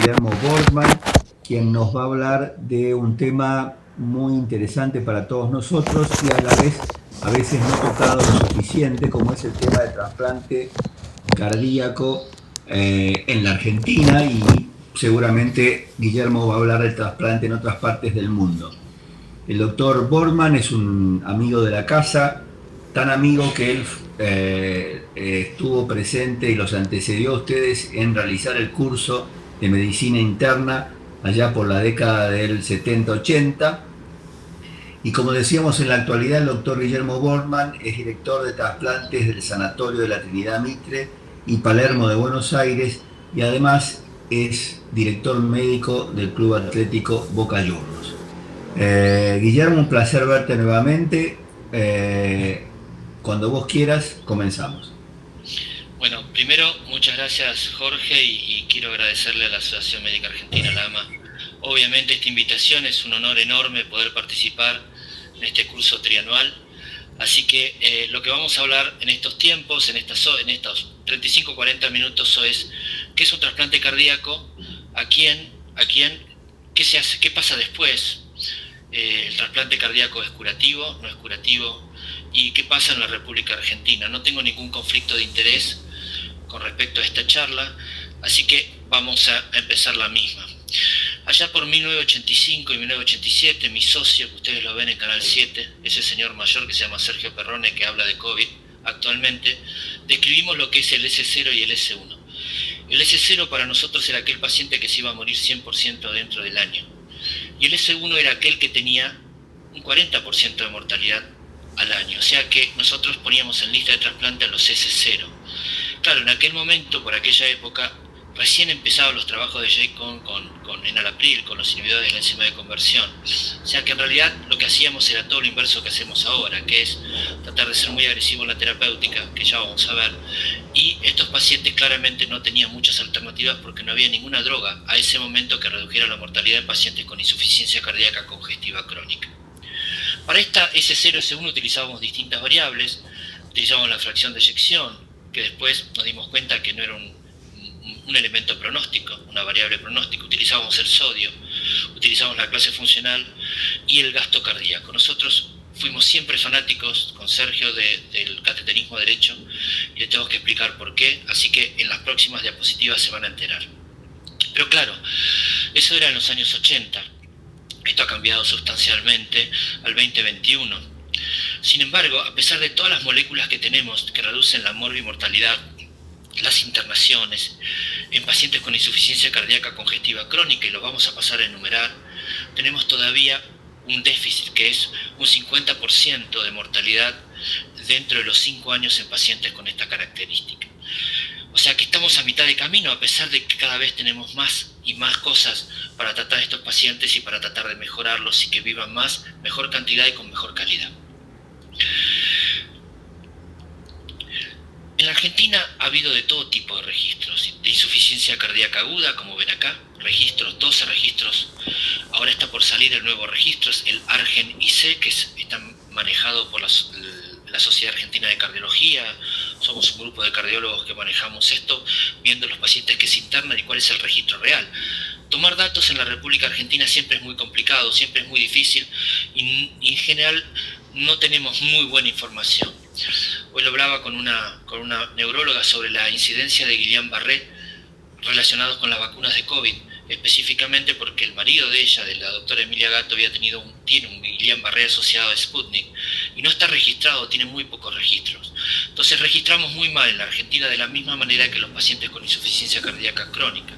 Guillermo Borgman, quien nos va a hablar de un tema muy interesante para todos nosotros y a la vez a veces no tocado lo suficiente, como es el tema de trasplante cardíaco en la Argentina, y seguramente Guillermo va a hablar del trasplante en otras partes del mundo. El doctor Borgman es un amigo de la casa, tan amigo que él estuvo presente y los antecedió a ustedes en realizar el curso de medicina interna allá por la década del 70-80. Y como decíamos, en la actualidad el doctor Guillermo Borgman es director de trasplantes del Sanatorio de la Trinidad Mitre y Palermo de Buenos Aires, y además es director médico del Club Atlético Boca Juniors. Guillermo, un placer verte nuevamente. Cuando vos quieras, comenzamos. Bueno, primero, muchas gracias Jorge y quiero agradecerle a la Asociación Médica Argentina, la AMA. Obviamente esta invitación es un honor enorme poder participar en este curso trianual. Así que lo que vamos a hablar en estos tiempos, en estos 35-40 minutos, es qué es un trasplante cardíaco, qué se hace, qué pasa después, el trasplante cardíaco es curativo, no es curativo, y qué pasa en la República Argentina. No tengo ningún conflicto de interés con respecto a esta charla, así que vamos a empezar la misma. Allá por 1985 y 1987, mi socio, que ustedes lo ven en Canal 7, ese señor mayor que se llama Sergio Perrone, que habla de COVID actualmente, describimos lo que es el S0 y el S1. El S0 para nosotros era aquel paciente que se iba a morir 100% dentro del año. Y el S1 era aquel que tenía un 40% de mortalidad al año. O sea que nosotros poníamos en lista de trasplante a los S0. Claro, en aquel momento, por aquella época, recién empezaban los trabajos de J-Con con enalapril, con los inhibidores de la enzima de conversión. O sea que en realidad lo que hacíamos era todo lo inverso que hacemos ahora, que es tratar de ser muy agresivo en la terapéutica, que ya vamos a ver. Y estos pacientes claramente no tenían muchas alternativas porque no había ninguna droga a ese momento que redujera la mortalidad en pacientes con insuficiencia cardíaca congestiva crónica. Para esta S0, S1 utilizábamos distintas variables. Utilizábamos la fracción de eyección, que después nos dimos cuenta que no era un elemento pronóstico, una variable pronóstico. Utilizábamos el sodio, utilizábamos la clase funcional y el gasto cardíaco. Nosotros fuimos siempre fanáticos con Sergio del cateterismo derecho y le tengo que explicar por qué, así que en las próximas diapositivas se van a enterar. Pero claro, eso era en los años 80. Esto ha cambiado sustancialmente al 2021. Sin embargo, a pesar de todas las moléculas que tenemos que reducen la morbimortalidad, las internaciones en pacientes con insuficiencia cardíaca congestiva crónica, y lo vamos a pasar a enumerar, tenemos todavía un déficit que es un 50% de mortalidad dentro de los 5 años en pacientes con esta característica. O sea que estamos a mitad de camino, a pesar de que cada vez tenemos más y más cosas para tratar a estos pacientes y para tratar de mejorarlos y que vivan más, mejor cantidad y con mejor calidad. En la Argentina ha habido de todo tipo de registros, de insuficiencia cardíaca aguda, como ven acá, registros, 12 registros. Ahora está por salir el nuevo registro, el ARGEN-IC, que está manejado por la Sociedad Argentina de Cardiología. Somos un grupo de cardiólogos que manejamos esto, viendo los pacientes que se internan y cuál es el registro real. Tomar datos en la República Argentina siempre es muy complicado, siempre es muy difícil y en general no tenemos muy buena información. Hoy lo hablaba con una neuróloga sobre la incidencia de Guillain-Barré relacionados con las vacunas de COVID, específicamente porque el marido de ella, de la doctora Emilia Gatto, tiene un Guillain-Barré asociado a Sputnik y no está registrado, tiene muy pocos registros. Entonces registramos muy mal en la Argentina de la misma manera que los pacientes con insuficiencia cardíaca crónica.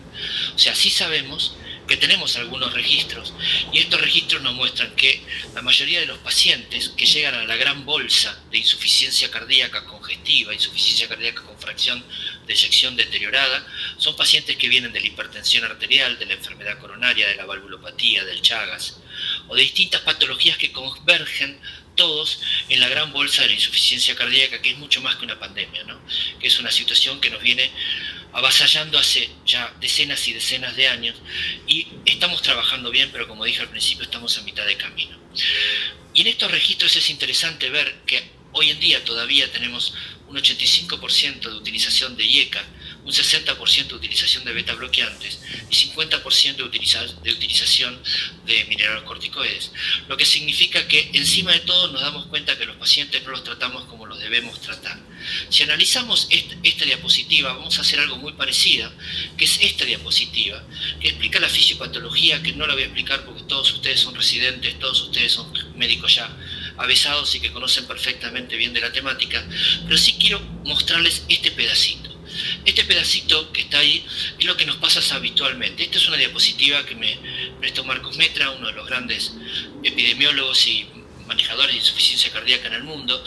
O sea, sí sabemos que tenemos algunos registros y estos registros nos muestran que la mayoría de los pacientes que llegan a la gran bolsa de insuficiencia cardíaca congestiva, insuficiencia cardíaca con fracción de eyección deteriorada, son pacientes que vienen de la hipertensión arterial, de la enfermedad coronaria, de la valvulopatía, del Chagas, o de distintas patologías que convergen todos en la gran bolsa de la insuficiencia cardíaca, que es mucho más que una pandemia, ¿no? Que es una situación que nos viene avasallando hace ya decenas y decenas de años y estamos trabajando bien, pero como dije al principio, estamos a mitad de camino. Y en estos registros es interesante ver que hoy en día todavía tenemos un 85% de utilización de IECA un 60% de utilización de beta bloqueantes y 50% de utilización de mineralocorticoides, lo que significa que encima de todo nos damos cuenta que los pacientes no los tratamos como los debemos tratar. Si analizamos esta diapositiva, vamos a hacer algo muy parecido, que es esta diapositiva, que explica la fisiopatología, que no la voy a explicar porque todos ustedes son residentes, todos ustedes son médicos ya avesados y que conocen perfectamente bien de la temática, pero sí quiero mostrarles este pedacito. Este pedacito que está ahí es lo que nos pasa habitualmente. Esta es una diapositiva que me prestó Marcos Metra, uno de los grandes epidemiólogos y manejadores de insuficiencia cardíaca en el mundo.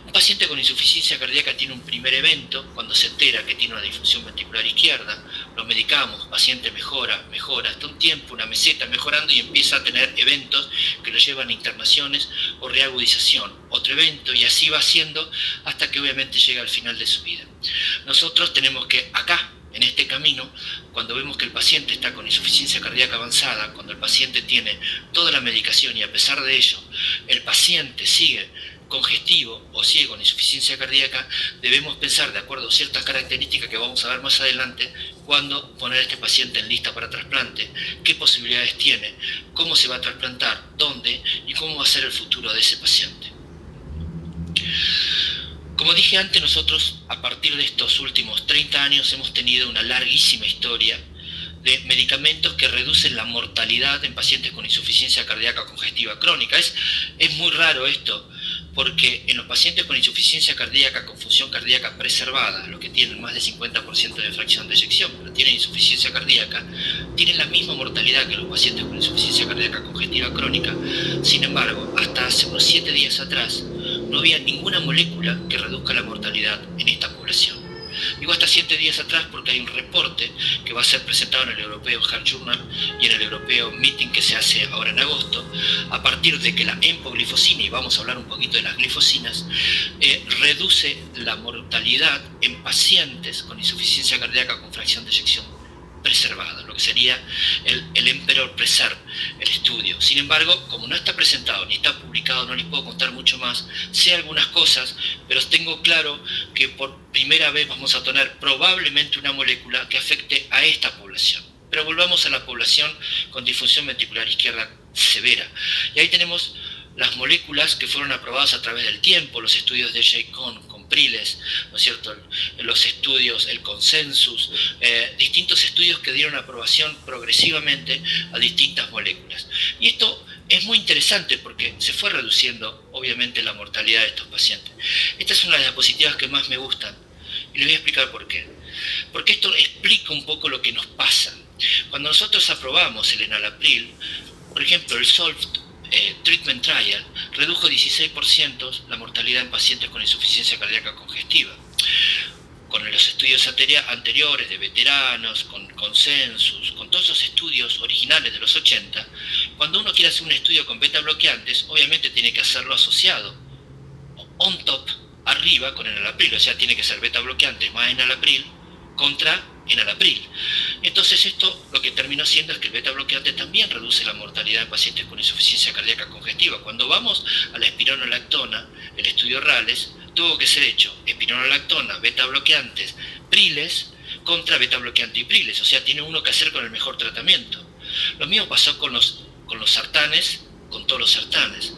Un paciente con insuficiencia cardíaca tiene un primer evento cuando se entera que tiene una disfunción ventricular izquierda, lo medicamos, paciente mejora, hasta un tiempo, una meseta mejorando y empieza a tener eventos que lo llevan a internaciones o reagudización, otro evento y así va haciendo hasta que obviamente llega al final de su vida. Nosotros tenemos que acá, en este camino, cuando vemos que el paciente está con insuficiencia cardíaca avanzada, cuando el paciente tiene toda la medicación y a pesar de ello el paciente sigue congestivo o sigue con insuficiencia cardíaca, debemos pensar de acuerdo a ciertas características que vamos a ver más adelante, cuándo poner a este paciente en lista para trasplante, qué posibilidades tiene, cómo se va a trasplantar, dónde y cómo va a ser el futuro de ese paciente. Como dije antes, nosotros a partir de estos últimos 30 años hemos tenido una larguísima historia de medicamentos que reducen la mortalidad en pacientes con insuficiencia cardíaca congestiva crónica. Es muy raro esto, porque en los pacientes con insuficiencia cardíaca con función cardíaca preservada, los que tienen más del 50% de fracción de eyección, pero tienen insuficiencia cardíaca, tienen la misma mortalidad que los pacientes con insuficiencia cardíaca congestiva crónica. Sin embargo, hasta hace unos 7 días atrás, no había ninguna molécula que reduzca la mortalidad en esta población. Digo hasta 7 días atrás porque hay un reporte que va a ser presentado en el Europeo Heart Journal y en el Europeo Meeting que se hace ahora en agosto, a partir de que la empoglifosina, y vamos a hablar un poquito de las glifosinas, reduce la mortalidad en pacientes con insuficiencia cardíaca con fracción de eyección preservada, lo que sería el Emperor Preserve, el estudio. Sin embargo, como no está presentado ni está publicado, no les puedo contar mucho más. Sé algunas cosas, pero tengo claro que por primera vez vamos a tener probablemente una molécula que afecte a esta población. Pero volvamos a la población con disfunción ventricular izquierda severa. Y ahí tenemos las moléculas que fueron aprobadas a través del tiempo, los estudios de J-Con, Priles, ¿no es cierto? Los estudios, el consensus, distintos estudios que dieron aprobación progresivamente a distintas moléculas. Y esto es muy interesante porque se fue reduciendo, obviamente, la mortalidad de estos pacientes. Esta es una de las diapositivas que más me gustan y les voy a explicar por qué. Porque esto explica un poco lo que nos pasa. Cuando nosotros aprobamos el enalapril, por ejemplo, el SOLVE Treatment Trial redujo 16% la mortalidad en pacientes con insuficiencia cardíaca congestiva. Con los estudios anteriores de veteranos, con consensus, con todos esos estudios originales de los 80, cuando uno quiere hacer un estudio con beta bloqueantes, obviamente tiene que hacerlo asociado, on top, arriba con enalapril, o sea, tiene que ser beta bloqueantes más enalapril contra enalapril. Entonces esto lo que terminó siendo es que el beta bloqueante también reduce la mortalidad en pacientes con insuficiencia cardíaca congestiva. Cuando vamos a la espironolactona, el estudio RALES, tuvo que ser hecho espironolactona, beta bloqueantes, priles contra beta bloqueante y priles, o sea, tiene uno que hacer con el mejor tratamiento. Lo mismo pasó con los sartanes, con todos los sartanes.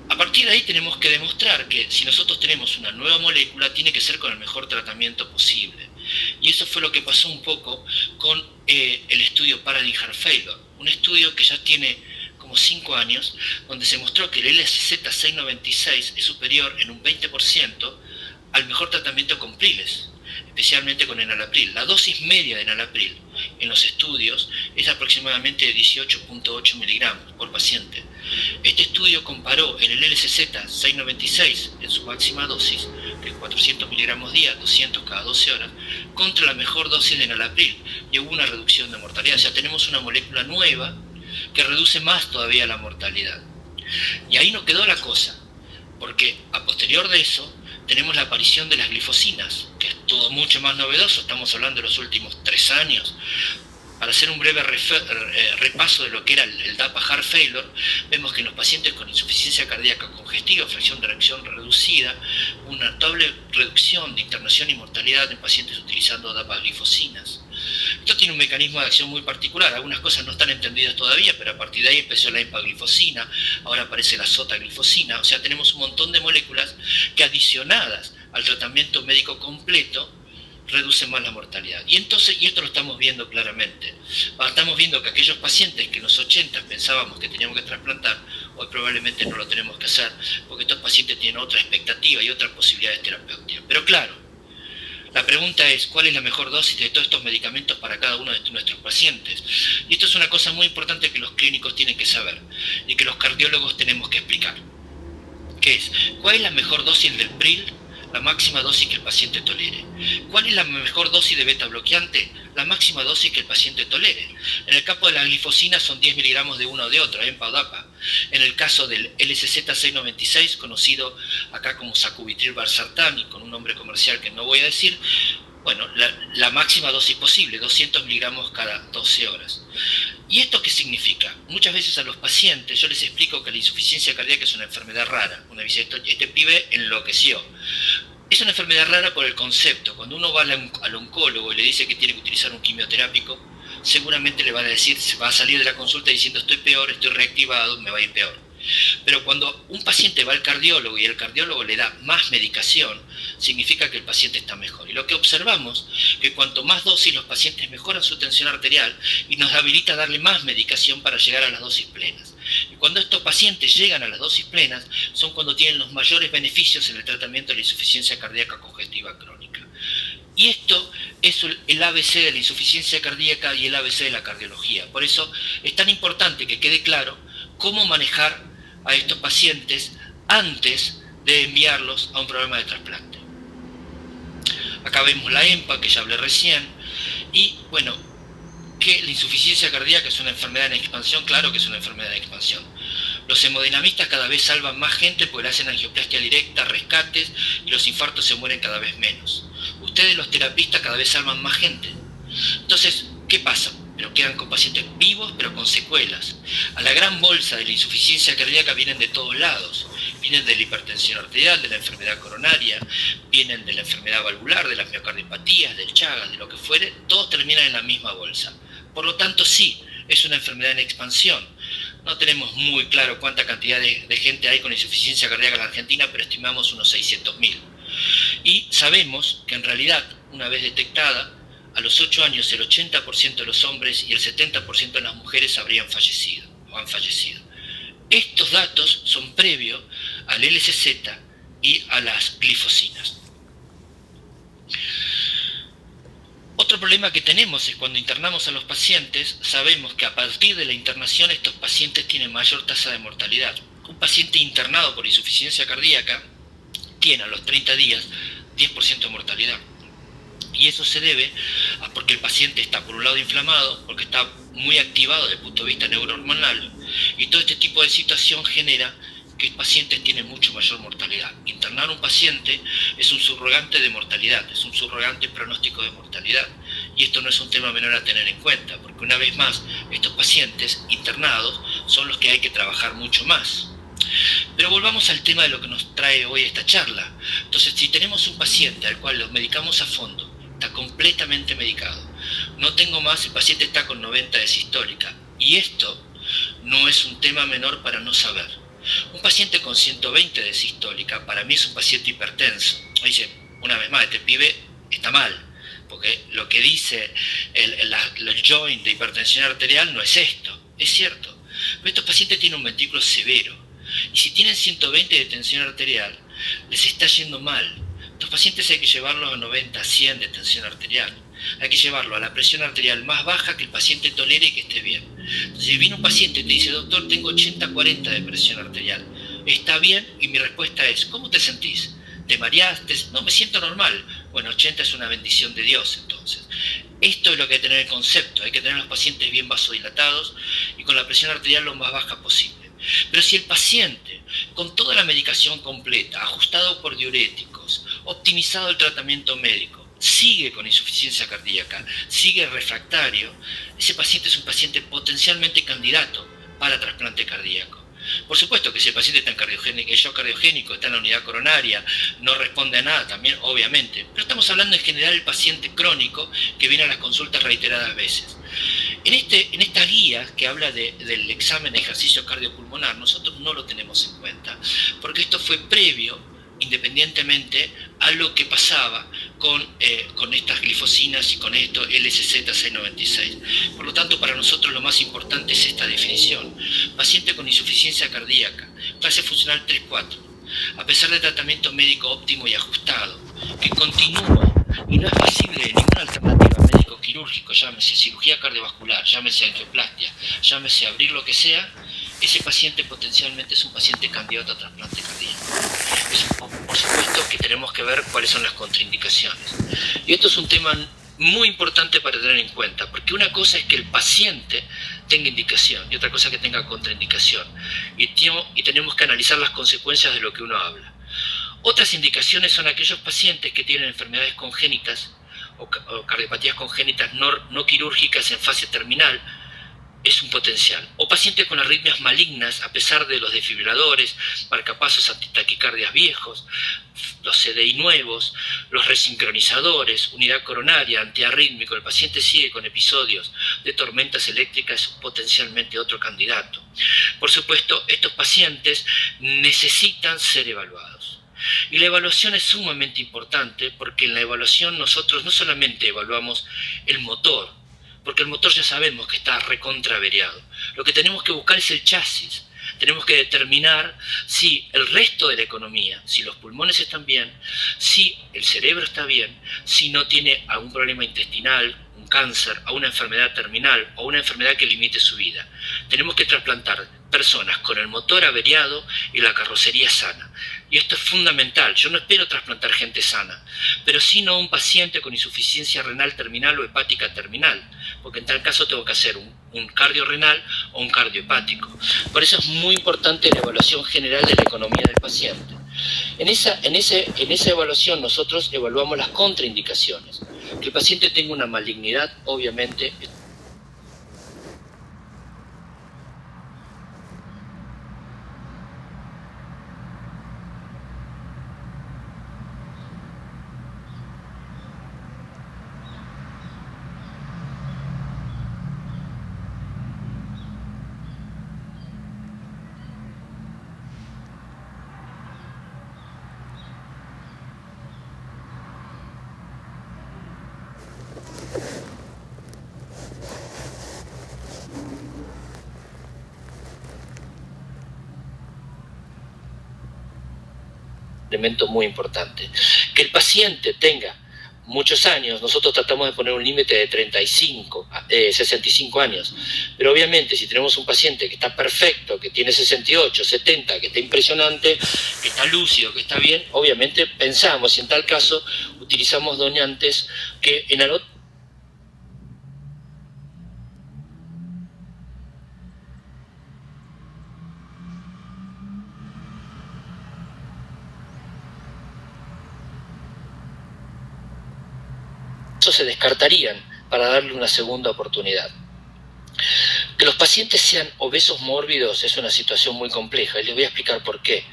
A partir de ahí tenemos que demostrar que si nosotros tenemos una nueva molécula, tiene que ser con el mejor tratamiento posible. Y eso fue lo que pasó un poco con el estudio Paradigm Heart Failure, un estudio que ya tiene como 5 años, donde se mostró que el LSZ696 es superior en un 20% al mejor tratamiento con priles, especialmente con enalapril. La dosis media de enalapril en los estudios es aproximadamente de 18.8 miligramos por paciente. Este estudio comparó en el LSZ696 en su máxima dosis, que es 400 miligramos día, 200 cada 12 horas, contra la mejor dosis de enalapril, y hubo una reducción de mortalidad. O sea, tenemos una molécula nueva que reduce más todavía la mortalidad. Y ahí no quedó la cosa, porque a posterior de eso tenemos la aparición de las glifosinas, que es todo mucho más novedoso. Estamos hablando de los últimos 3 años. Para hacer un breve repaso de lo que era el DAPA Heart Failure, vemos que en los pacientes con insuficiencia cardíaca congestiva, fracción de erección reducida, una notable reducción de internación y mortalidad en pacientes utilizando DAPA glifosinas. Esto tiene un mecanismo de acción muy particular, algunas cosas no están entendidas todavía, pero a partir de ahí empezó la empaglifosina, ahora aparece la sotaglifosina, o sea, tenemos un montón de moléculas que adicionadas al tratamiento médico completo reduce más la mortalidad. Y entonces, y esto lo estamos viendo claramente, estamos viendo que aquellos pacientes que en los 80 pensábamos que teníamos que trasplantar, hoy probablemente no lo tenemos que hacer, porque estos pacientes tienen otra expectativa y otras posibilidades terapéuticas. Pero claro, la pregunta es, ¿cuál es la mejor dosis de todos estos medicamentos para cada uno de nuestros pacientes? Y esto es una cosa muy importante que los clínicos tienen que saber y que los cardiólogos tenemos que explicar. ¿Qué es? ¿Cuál es la mejor dosis del PRIL? La máxima dosis que el paciente tolere. ¿Cuál es la mejor dosis de beta bloqueante? La máxima dosis que el paciente tolere. En el caso de la glifosina son 10 miligramos de una o de otra, EMPA o DAPA. En el caso del LSZ696, conocido acá como sacubitril valsartán y con un nombre comercial que no voy a decir, bueno, la máxima dosis posible, 200 miligramos cada 12 horas. ¿Y esto qué significa? Muchas veces a los pacientes yo les explico que la insuficiencia cardíaca es una enfermedad rara. Una vez este pibe enloqueció. Es una enfermedad rara por el concepto. Cuando uno va al oncólogo y le dice que tiene que utilizar un quimioterápico, seguramente le va a decir, se va a salir de la consulta diciendo estoy peor, estoy reactivado, me va a ir peor. Pero cuando un paciente va al cardiólogo y el cardiólogo le da más medicación, significa que el paciente está mejor. Y lo que observamos, que cuanto más dosis los pacientes mejoran su tensión arterial y nos habilita darle más medicación para llegar a las dosis plenas. Y cuando estos pacientes llegan a las dosis plenas, son cuando tienen los mayores beneficios en el tratamiento de la insuficiencia cardíaca congestiva crónica. Y esto es el ABC de la insuficiencia cardíaca y el ABC de la cardiología. Por eso es tan importante que quede claro cómo manejar a estos pacientes antes de enviarlos a un programa de trasplante. Acá vemos la EMPA, que ya hablé recién, y bueno, que la insuficiencia cardíaca es una enfermedad en expansión, claro que es una enfermedad en expansión. Los hemodinamistas cada vez salvan más gente porque le hacen angioplastia directa, rescates, y los infartos se mueren cada vez menos. Ustedes, los terapistas, cada vez salvan más gente. Entonces, ¿qué pasa? Pero quedan con pacientes vivos, pero con secuelas. A la gran bolsa de la insuficiencia cardíaca vienen de todos lados. Vienen de la hipertensión arterial, de la enfermedad coronaria, vienen de la enfermedad valvular, de las miocardiopatías, del Chagas, de lo que fuere, todos terminan en la misma bolsa. Por lo tanto, sí, es una enfermedad en expansión. No tenemos muy claro cuánta cantidad de gente hay con insuficiencia cardíaca en la Argentina, pero estimamos unos 600.000. Y sabemos que en realidad, una vez detectada, a los 8 años el 80% de los hombres y el 70% de las mujeres habrían fallecido o han fallecido. Estos datos son previos al LSZ y a las glifosinas. Otro problema que tenemos es cuando internamos a los pacientes, sabemos que a partir de la internación estos pacientes tienen mayor tasa de mortalidad. Un paciente internado por insuficiencia cardíaca tiene a los 30 días 10% de mortalidad. Y eso se debe a porque el paciente está por un lado inflamado, porque está muy activado desde el punto de vista neurohormonal, y todo este tipo de situación genera que pacientes tienen mucho mayor mortalidad. Internar a un paciente es un subrogante de mortalidad, es un subrogante pronóstico de mortalidad. Y esto no es un tema menor a tener en cuenta, porque una vez más, estos pacientes internados son los que hay que trabajar mucho más. Pero volvamos al tema de lo que nos trae hoy esta charla. Entonces, si tenemos un paciente al cual lo medicamos a fondo, está completamente medicado, no tengo más, el paciente está con 90 de sistólica, y esto no es un tema menor para no saber. Un paciente con 120 de sistólica para mí es un paciente hipertenso. Dice, una vez más, este pibe está mal, porque lo que dice el joint de hipertensión arterial no es esto, es cierto. Pero estos pacientes tienen un ventrículo severo, y si tienen 120 de tensión arterial, les está yendo mal. Estos pacientes hay que llevarlos a 90, 100 de tensión arterial. Hay que llevarlo a la presión arterial más baja que el paciente tolere y que esté bien. Entonces, si viene un paciente y te dice, doctor, tengo 80-40 de presión arterial, ¿está bien? Y mi respuesta es, ¿cómo te sentís? ¿Te mareaste? No, me siento normal. Bueno, 80 es una bendición de Dios, entonces. Esto es lo que hay que tener en concepto. Hay que tener a los pacientes bien vasodilatados y con la presión arterial lo más baja posible. Pero si el paciente, con toda la medicación completa, ajustado por diuréticos, optimizado el tratamiento médico, sigue con insuficiencia cardíaca, sigue refractario, ese paciente es un paciente potencialmente candidato para trasplante cardíaco. Por supuesto que si el paciente está en shock cardiogénico, está en la unidad coronaria, no responde a nada también, obviamente. Pero estamos hablando en general del paciente crónico que viene a las consultas reiteradas veces. En esta guía que habla del examen de ejercicio cardiopulmonar, nosotros no lo tenemos en cuenta, porque esto fue previo, independientemente a lo que pasaba con estas glifosinas y con esto LSZ696. Por lo tanto, para nosotros lo más importante es esta definición. Paciente con insuficiencia cardíaca, clase funcional 3-4, a pesar de tratamiento médico óptimo y ajustado, que continúa y no es posible ninguna alternativa médico-quirúrgico, llámese cirugía cardiovascular, llámese angioplastia, llámese abrir lo que sea, ese paciente potencialmente es un paciente candidato a trasplante cardíaco. Por supuesto que tenemos que ver cuáles son las contraindicaciones. Y esto es un tema muy importante para tener en cuenta, porque una cosa es que el paciente tenga indicación y otra cosa es que tenga contraindicación. Y tenemos que analizar las consecuencias de lo que uno habla. Otras indicaciones son aquellos pacientes que tienen enfermedades congénitas o cardiopatías congénitas no quirúrgicas en fase terminal, es un potencial. O pacientes con arritmias malignas, a pesar de los desfibriladores, marcapasos antitaquicardias viejos, los CDI nuevos, los resincronizadores, unidad coronaria, antiarrítmico, el paciente sigue con episodios de tormentas eléctricas, potencialmente otro candidato. Por supuesto, estos pacientes necesitan ser evaluados. Y la evaluación es sumamente importante porque en la evaluación nosotros no solamente evaluamos el motor, porque el motor ya sabemos que está recontraaveriado. Lo que tenemos que buscar es el chasis. Tenemos que determinar si el resto de la economía, si los pulmones están bien, si el cerebro está bien, si no tiene algún problema intestinal, un cáncer, o una enfermedad terminal, o una enfermedad que limite su vida. Tenemos que trasplantar personas con el motor averiado y la carrocería sana. Y esto es fundamental. Yo no espero trasplantar gente sana, pero sí no un paciente con insuficiencia renal terminal o hepática terminal, porque en tal caso tengo que hacer un cardiorrenal o un cardiohepático. Por eso es muy importante la evaluación general de la economía del paciente. En esa evaluación nosotros evaluamos las contraindicaciones. Que el paciente tenga una malignidad, obviamente, elemento muy importante. Que el paciente tenga muchos años, nosotros tratamos de poner un límite de 65 años, pero obviamente si tenemos un paciente que está perfecto, que tiene 68, 70, que está impresionante, que está lúcido, que está bien, obviamente pensamos y en tal caso utilizamos donantes que en el se descartarían para darle una segunda oportunidad. Que los pacientes sean obesos mórbidos es una situación muy compleja y les voy a explicar por qué.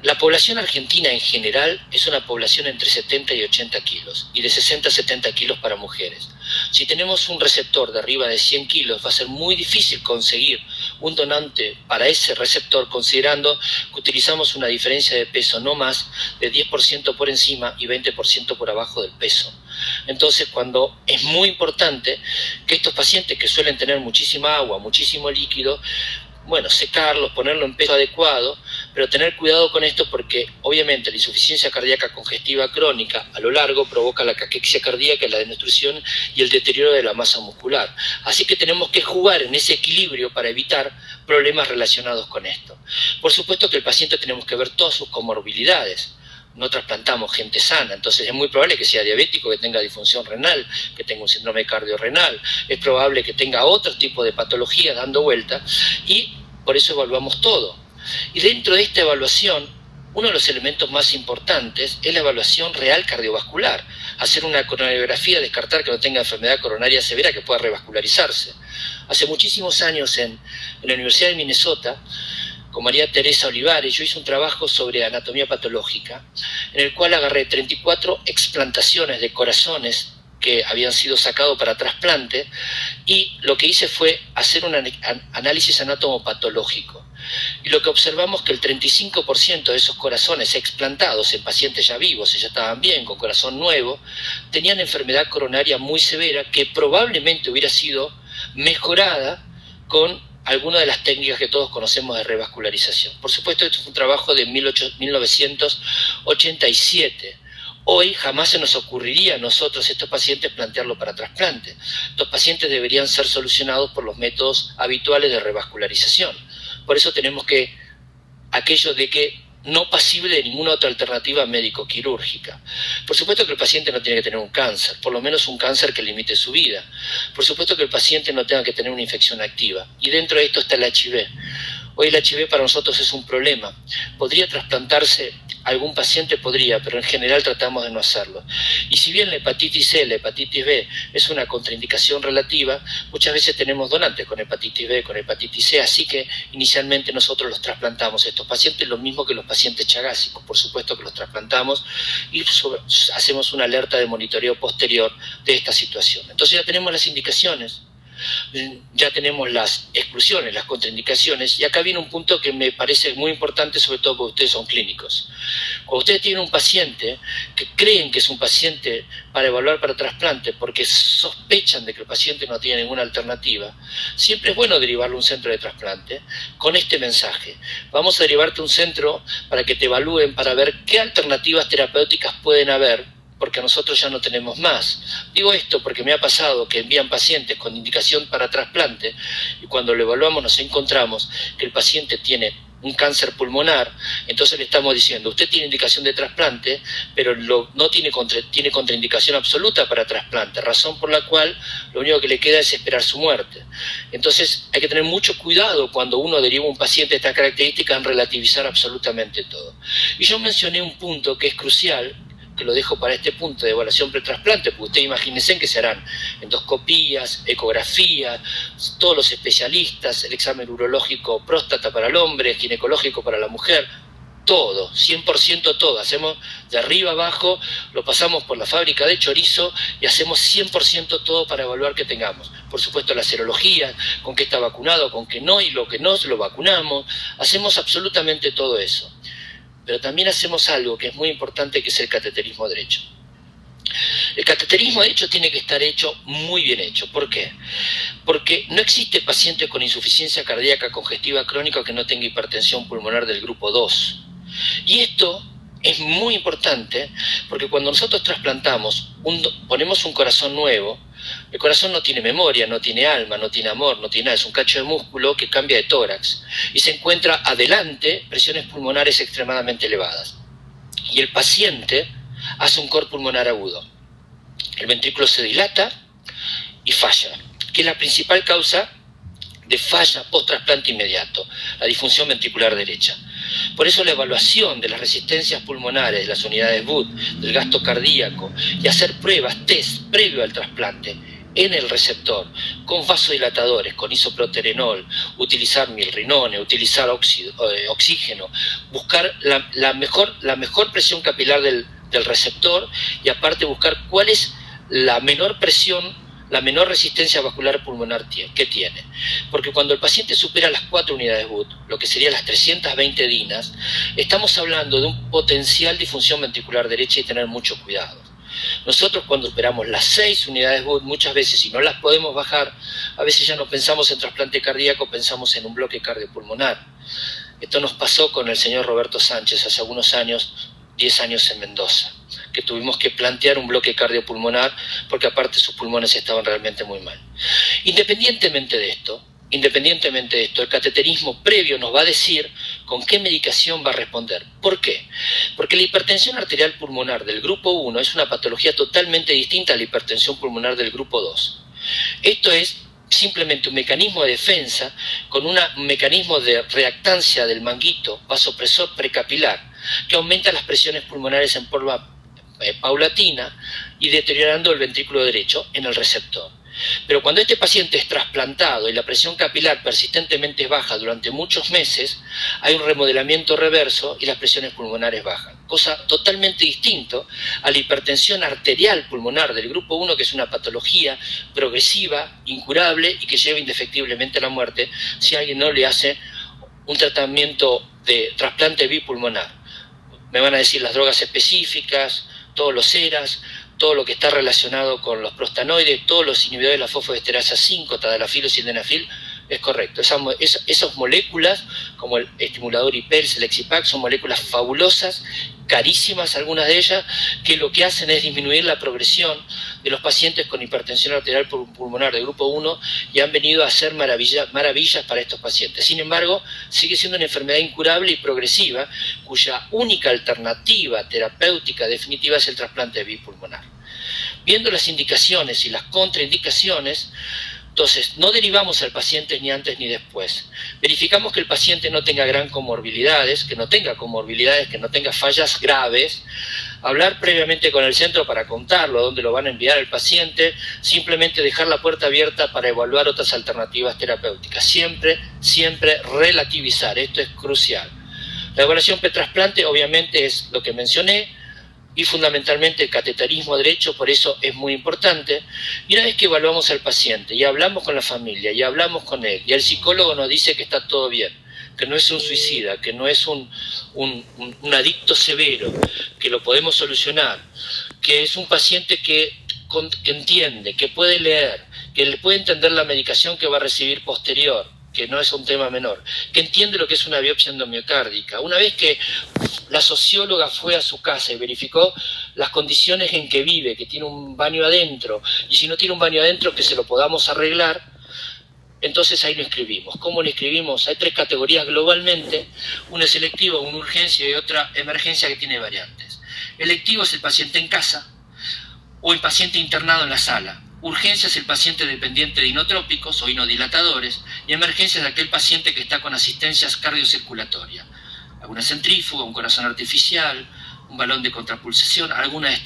La población argentina en general es una población entre 70 y 80 kilos y de 60 a 70 kilos para mujeres. Si tenemos un receptor de arriba de 100 kilos va a ser muy difícil conseguir un donante para ese receptor, considerando que utilizamos una diferencia de peso no más de 10% por encima y 20% por abajo del peso. Entonces, cuando es muy importante que estos pacientes que suelen tener muchísima agua, muchísimo líquido, bueno, secarlos, ponerlo en peso adecuado, pero tener cuidado con esto porque obviamente la insuficiencia cardíaca congestiva crónica a lo largo provoca la caquexia cardíaca, la denutrición y el deterioro de la masa muscular. Así que tenemos que jugar en ese equilibrio para evitar problemas relacionados con esto. Por supuesto que el paciente tenemos que ver todas sus comorbilidades. No trasplantamos gente sana, entonces es muy probable que sea diabético, que tenga disfunción renal, que tenga un síndrome cardiorrenal, es probable que tenga otro tipo de patologías dando vuelta y por eso evaluamos todo. Y dentro de esta evaluación uno de los elementos más importantes es la evaluación real cardiovascular, hacer una coronariografía, descartar que no tenga enfermedad coronaria severa que pueda revascularizarse. Hace muchísimos años en la Universidad de Minnesota, con María Teresa Olivares, yo hice un trabajo sobre anatomía patológica, en el cual agarré 34 explantaciones de corazones que habían sido sacados para trasplante, y lo que hice fue hacer un análisis anatomopatológico. Y lo que observamos es que el 35% de esos corazones explantados en pacientes ya vivos, y ya estaban bien, con corazón nuevo, tenían enfermedad coronaria muy severa que probablemente hubiera sido mejorada con alguna de las técnicas que todos conocemos de revascularización. Por supuesto, esto es un trabajo de 1987. Hoy jamás se nos ocurriría a nosotros, estos pacientes, plantearlo para trasplante. Estos pacientes deberían ser solucionados por los métodos habituales de revascularización. Por eso tenemos que, aquello de que no pasible de ninguna otra alternativa médico-quirúrgica. Por supuesto que el paciente no tiene que tener un cáncer, por lo menos un cáncer que limite su vida. Por supuesto que el paciente no tenga que tener una infección activa. Y dentro de esto está el HIV. Hoy el HIV para nosotros es un problema. ¿Podría trasplantarse? Algún paciente podría, pero en general tratamos de no hacerlo. Y si bien la hepatitis C, la hepatitis B es una contraindicación relativa, muchas veces tenemos donantes con hepatitis B, con hepatitis C, así que inicialmente nosotros los trasplantamos a estos pacientes, lo mismo que los pacientes chagásicos, por supuesto que los trasplantamos y hacemos una alerta de monitoreo posterior de esta situación. Entonces ya tenemos las indicaciones, ya tenemos las exclusiones, las contraindicaciones, y acá viene un punto que me parece muy importante, sobre todo porque ustedes son clínicos. Cuando ustedes tienen un paciente que creen que es un paciente para evaluar para trasplante porque sospechan de que el paciente no tiene ninguna alternativa, siempre es bueno derivarlo a un centro de trasplante con este mensaje: vamos a derivarte a un centro para que te evalúen, para ver qué alternativas terapéuticas pueden haber, porque nosotros ya no tenemos más. Digo esto porque me ha pasado que envían pacientes con indicación para trasplante y cuando lo evaluamos nos encontramos que el paciente tiene un cáncer pulmonar. Entonces le estamos diciendo: usted tiene indicación de trasplante, pero no tiene contraindicación absoluta para trasplante, razón por la cual lo único que le queda es esperar su muerte. Entonces hay que tener mucho cuidado cuando uno deriva a un paciente de estas características en relativizar absolutamente todo. Y yo mencioné un punto que es crucial, que lo dejo para este punto de evaluación pretrasplante, porque ustedes imagínense que se harán endoscopías, ecografías, todos los especialistas, el examen urológico próstata para el hombre, ginecológico para la mujer, todo, 100% todo, hacemos de arriba abajo, lo pasamos por la fábrica de chorizo y hacemos 100% todo para evaluar que tengamos. Por supuesto la serología, con qué está vacunado, con qué no, y lo que no, lo vacunamos, hacemos absolutamente todo eso. Pero también hacemos algo que es muy importante, que es el cateterismo derecho. El cateterismo derecho tiene que estar hecho, muy bien hecho. ¿Por qué? Porque no existe paciente con insuficiencia cardíaca congestiva crónica que no tenga hipertensión pulmonar del grupo 2. Y esto es muy importante porque cuando nosotros trasplantamos, ponemos un corazón nuevo, el corazón no tiene memoria, no tiene alma, no tiene amor, no tiene nada, es un cacho de músculo que cambia de tórax y se encuentra adelante presiones pulmonares extremadamente elevadas. Y el paciente hace un cor pulmonar agudo. El ventrículo se dilata y falla, que es la principal causa de falla post-trasplante inmediato, la disfunción ventricular derecha. Por eso la evaluación de las resistencias pulmonares, de las unidades BUD, del gasto cardíaco y hacer pruebas, test previo al trasplante en el receptor, con vasodilatadores, con isoproterenol, utilizar milrinone, utilizar oxígeno, buscar la mejor presión capilar del receptor y aparte buscar cuál es la menor presión, la menor resistencia vascular pulmonar que tiene. Porque cuando el paciente supera las 4 unidades BUD, lo que serían las 320 DINAs, estamos hablando de un potencial disfunción ventricular derecha y tener mucho cuidado. Nosotros cuando superamos las 6 unidades BUD, muchas veces, si no las podemos bajar, a veces ya no pensamos en trasplante cardíaco, pensamos en un bloque cardiopulmonar. Esto nos pasó con el señor Roberto Sánchez hace algunos años, 10 años en Mendoza, que tuvimos que plantear un bloque cardiopulmonar porque aparte sus pulmones estaban realmente muy mal. Independientemente de esto, el cateterismo previo nos va a decir con qué medicación va a responder. ¿Por qué? Porque la hipertensión arterial pulmonar del grupo 1 es una patología totalmente distinta a la hipertensión pulmonar del grupo 2. Esto es simplemente un mecanismo de defensa con un mecanismo de reactancia del manguito vasopresor precapilar que aumenta las presiones pulmonares en forma paulatina y deteriorando el ventrículo derecho en el receptor. Pero cuando este paciente es trasplantado y la presión capilar persistentemente baja durante muchos meses, hay un remodelamiento reverso y las presiones pulmonares bajan. Cosa totalmente distinto a la hipertensión arterial pulmonar del grupo 1, que es una patología progresiva, incurable y que lleva indefectiblemente a la muerte si alguien no le hace un tratamiento de trasplante bipulmonar. Me van a decir las drogas específicas, todos los ERAs, todo lo que está relacionado con los prostanoides, todos los inhibidores de la fosfodiesterasa 5, tadalafil o sildenafil, es correcto. Esas moléculas, como el estimulador IPELS, el Exipac, son moléculas fabulosas, carísimas algunas de ellas, que lo que hacen es disminuir la progresión de los pacientes con hipertensión arterial pulmonar de grupo 1 y han venido a hacer maravillas para estos pacientes. Sin embargo, sigue siendo una enfermedad incurable y progresiva, cuya única alternativa terapéutica definitiva es el trasplante bipulmonar. Viendo las indicaciones y las contraindicaciones, entonces, no derivamos al paciente ni antes ni después. Verificamos que el paciente no tenga gran comorbilidades, que no tenga fallas graves. Hablar previamente con el centro para contarlo, a dónde lo van a enviar el paciente. Simplemente dejar la puerta abierta para evaluar otras alternativas terapéuticas. Siempre relativizar. Esto es crucial. La evaluación pretrasplante obviamente es lo que mencioné, y fundamentalmente el cateterismo derecho, por eso es muy importante. Y una vez que evaluamos al paciente y hablamos con la familia y hablamos con él y el psicólogo nos dice que está todo bien, que no es un suicida, que no es un adicto severo, que lo podemos solucionar, que es un paciente que entiende, que puede leer, que le puede entender la medicación que va a recibir posterior, que no es un tema menor, que entiende lo que es una biopsia endomiocárdica. Una vez que la socióloga fue a su casa y verificó las condiciones en que vive, que tiene un baño adentro, y si no tiene un baño adentro, que se lo podamos arreglar, entonces ahí lo inscribimos. ¿Cómo lo inscribimos? Hay 3 categorías globalmente, una es electiva, una urgencia y otra emergencia que tiene variantes. Electivo es el paciente en casa o el paciente internado en la sala. Urgencia es el paciente dependiente de inotrópicos o inodilatadores, y emergencia es aquel paciente que está con asistencias cardiocirculatorias. Alguna centrífuga, un corazón artificial, un balón de contrapulsación, alguna de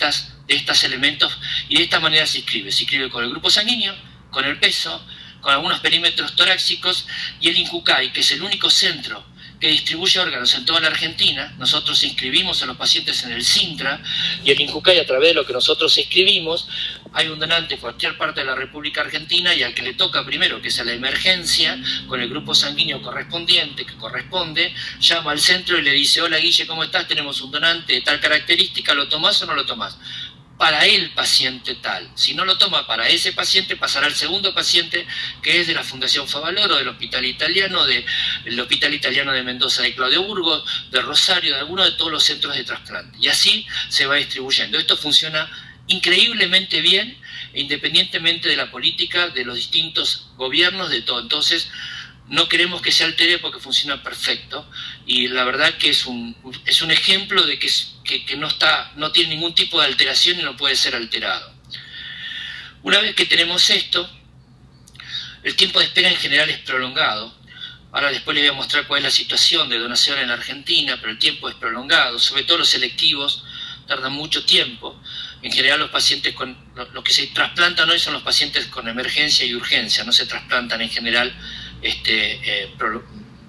estos elementos, y de esta manera se inscribe con el grupo sanguíneo, con el peso, con algunos perímetros torácicos y el INCUCAI, que es el único centro que distribuye órganos en toda la Argentina. Nosotros inscribimos a los pacientes en el SINTRA y el INCUCAI, a través de lo que nosotros inscribimos, hay un donante en cualquier parte de la República Argentina y al que le toca primero, que es a la emergencia, con el grupo sanguíneo correspondiente, que corresponde, llama al centro y le dice: hola Guille, ¿cómo estás? Tenemos un donante de tal característica, ¿lo tomás o no lo tomás? Para el paciente tal. Si no lo toma para ese paciente, pasará al segundo paciente, que es de la Fundación Favaloro, del Hospital Italiano, del Hospital Italiano de Mendoza, de Claudio Burgos, de Rosario, de alguno de todos los centros de trasplante. Y así se va distribuyendo. Esto funciona increíblemente bien, independientemente de la política de los distintos gobiernos, de todo. Entonces, no queremos que se altere porque funciona perfecto, y la verdad que es un ejemplo de que no tiene ningún tipo de alteración y no puede ser alterado. Una vez que tenemos esto, el tiempo de espera en general es prolongado. Ahora después les voy a mostrar cuál es la situación de donación en la Argentina, pero el tiempo es prolongado, sobre todo los selectivos tardan mucho tiempo. En general los pacientes los que se trasplantan hoy son los pacientes con emergencia y urgencia, no se trasplantan en general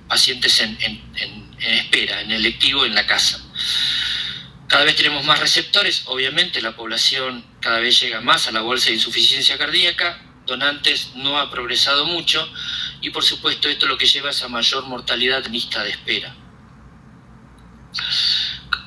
pacientes en espera, en electivo, en la casa. Cada vez tenemos más receptores, obviamente la población cada vez llega más a la bolsa de insuficiencia cardíaca, donantes no ha progresado mucho, y por supuesto esto lo que lleva es a mayor mortalidad en lista de espera.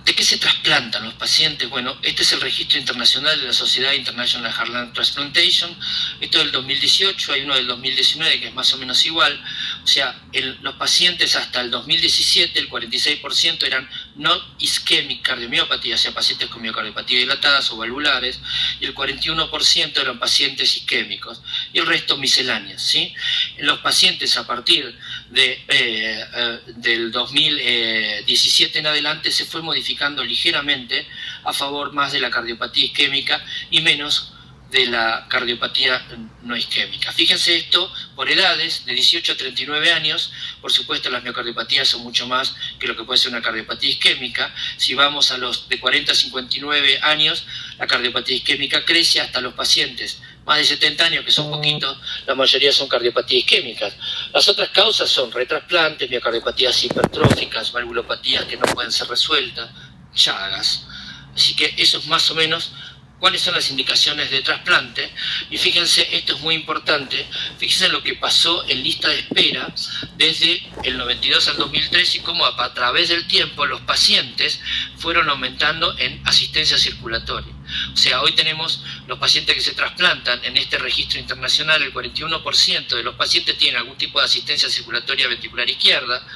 ¿De qué se trasplantan los pacientes? Bueno, este es el registro internacional de la Sociedad International Heart Lung Transplantation. Esto es del 2018, hay uno del 2019 que es más o menos igual. O sea, los pacientes hasta el 2017, el 46% eran no ischemic cardiomyopatía, o sea, pacientes con miocardiopatía dilatadas o valvulares, y el 41% eran pacientes isquémicos, y el resto misceláneas, ¿sí? En los pacientes a partir del 2017 en adelante se fue modificando ligeramente a favor más de la cardiopatía isquémica y menos de la cardiopatía no isquémica. Fíjense esto por edades, de 18 a 39 años, por supuesto las miocardiopatías son mucho más que lo que puede ser una cardiopatía isquémica. Si vamos a los de 40 a 59 años, la cardiopatía isquémica crece hasta los pacientes más de 70 años, que son poquitos, la mayoría son cardiopatías isquémicas. Las otras causas son retrasplantes, miocardiopatías hipertróficas, valvulopatías que no pueden ser resueltas, Chagas. Así que eso es más o menos cuáles son las indicaciones de trasplante. Y fíjense, esto es muy importante, fíjense lo que pasó en lista de espera desde el 92 al 2003 y cómo a través del tiempo los pacientes fueron aumentando en asistencia circulatoria. O sea, hoy tenemos los pacientes que se trasplantan en este registro internacional, el 41% de los pacientes tienen algún tipo de asistencia circulatoria ventricular izquierda,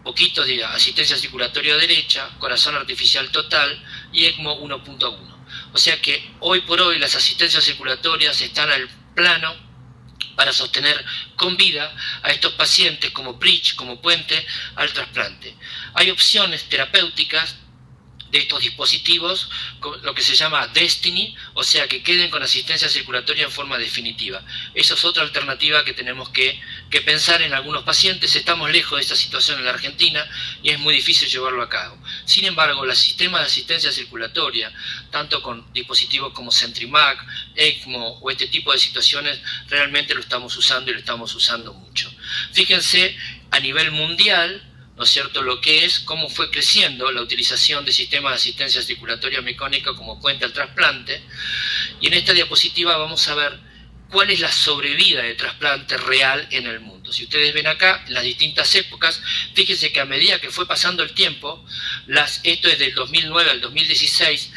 poquitos de asistencia circulatoria derecha, corazón artificial total y ECMO 1.1. O sea que hoy por hoy las asistencias circulatorias están al plano para sostener con vida a estos pacientes como bridge, como puente al trasplante. Hay opciones terapéuticas de estos dispositivos, lo que se llama Destiny, o sea que queden con asistencia circulatoria en forma definitiva. Esa es otra alternativa que tenemos que pensar en algunos pacientes. Estamos lejos de esta situación en la Argentina y es muy difícil llevarlo a cabo. Sin embargo, el sistema de asistencia circulatoria, tanto con dispositivos como Centrimac, ECMO o este tipo de situaciones, realmente lo estamos usando y lo estamos usando mucho. Fíjense, a nivel mundial, ¿no es cierto?, lo que es, cómo fue creciendo la utilización de sistemas de asistencia circulatoria mecánica como puente al trasplante. Y en esta diapositiva vamos a ver cuál es la sobrevida de trasplante real en el mundo. Si ustedes ven acá, las distintas épocas, fíjense que a medida que fue pasando el tiempo, esto es del 2009 al 2016,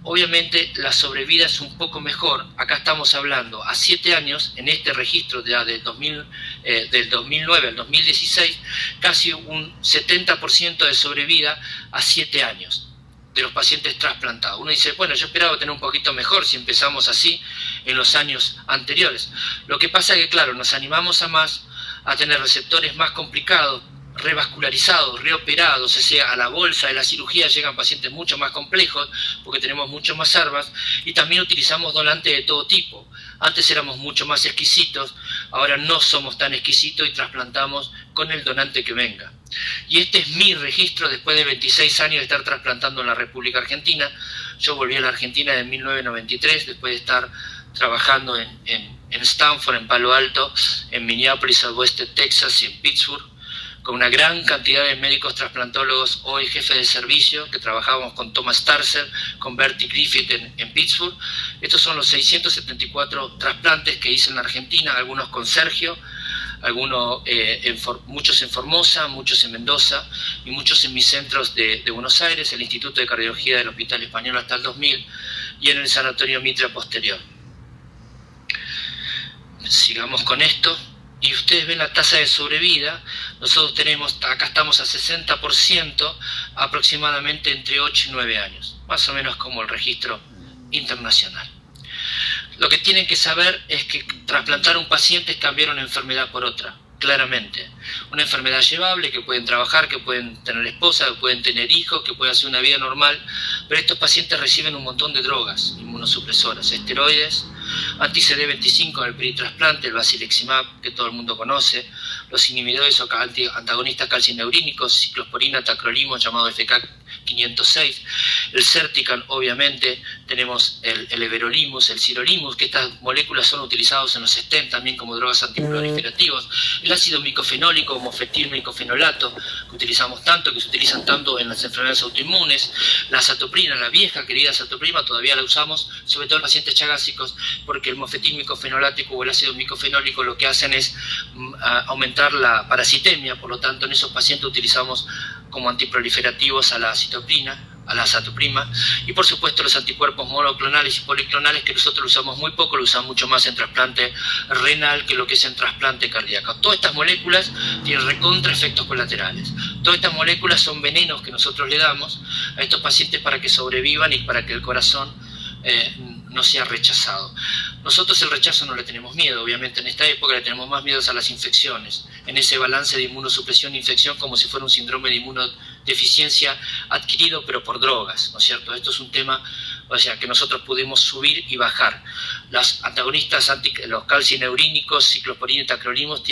obviamente la sobrevida es un poco mejor. Acá estamos hablando a 7 años, en este registro ya del 2009 al 2016, casi un 70% de sobrevida a 7 años de los pacientes trasplantados. Uno dice, bueno, yo esperaba tener un poquito mejor si empezamos así en los años anteriores. Lo que pasa es que, claro, nos animamos a tener receptores más complicados, revascularizados, reoperados, o sea, a la bolsa de la cirugía llegan pacientes mucho más complejos porque tenemos mucho más armas y también utilizamos donantes de todo tipo. Antes éramos mucho más exquisitos, ahora no somos tan exquisitos y trasplantamos con el donante que venga. Y este es mi registro después de 26 años de estar trasplantando en la República Argentina. Yo volví a la Argentina en 1993 después de estar trabajando en Stanford, en Palo Alto, en Minneapolis, al oeste de Texas y en Pittsburgh, con una gran cantidad de médicos trasplantólogos, hoy jefes de servicio, que trabajábamos con Thomas Tarser, con Bertie Griffith en Pittsburgh. Estos son los 674 trasplantes que hice en la Argentina, algunos con Sergio, muchos en Formosa, muchos en Mendoza y muchos en mis centros de Buenos Aires, el Instituto de Cardiología del Hospital Español hasta el 2000 y en el Sanatorio Mitre posterior. Sigamos con esto. Y ustedes ven la tasa de sobrevida, nosotros tenemos, acá estamos a 60%, aproximadamente entre 8 y 9 años, más o menos como el registro internacional. Lo que tienen que saber es que trasplantar a un paciente es cambiar una enfermedad por otra, claramente. Una enfermedad llevable, que pueden trabajar, que pueden tener esposa, que pueden tener hijos, que pueden hacer una vida normal, pero estos pacientes reciben un montón de drogas inmunosupresoras, esteroides, anti-CD25 en el peritrasplante, el basileximab, que todo el mundo conoce, los inhibidores o antagonistas calcineurínicos, ciclosporina, tacrolimus, llamado FK506, el Certican, obviamente, tenemos el everolimus, el sirolimus, que estas moléculas son utilizadas en los STEM también como drogas antiproliferativos, el ácido micofenólico, mofetil micofenolato, que utilizamos tanto, que se utilizan tanto en las enfermedades autoinmunes, la azatoprina, la vieja querida azatoprina, todavía la usamos, sobre todo en pacientes chagásicos, porque el mofetil micofenolático o el ácido micofenólico lo que hacen es aumentar la parasitemia, por lo tanto en esos pacientes utilizamos como antiproliferativos a la citoprina, a la azatoprima, y por supuesto los anticuerpos monoclonales y policlonales, que nosotros lo usamos muy poco, lo usamos mucho más en trasplante renal que lo que es en trasplante cardíaco. Todas estas moléculas tienen recontra efectos colaterales. Todas estas moléculas son venenos que nosotros le damos a estos pacientes para que sobrevivan y para que el corazón no sea rechazado. Nosotros el rechazo no le tenemos miedo, obviamente en esta época le tenemos más miedo a las infecciones, en ese balance de inmunosupresión e infección como si fuera un síndrome de inmunodeficiencia adquirido pero por drogas, ¿no es cierto? Esto es un tema o sea que nosotros pudimos subir y bajar. Los antagonistas, los calcineurínicos, ciclosporino y tacrolimus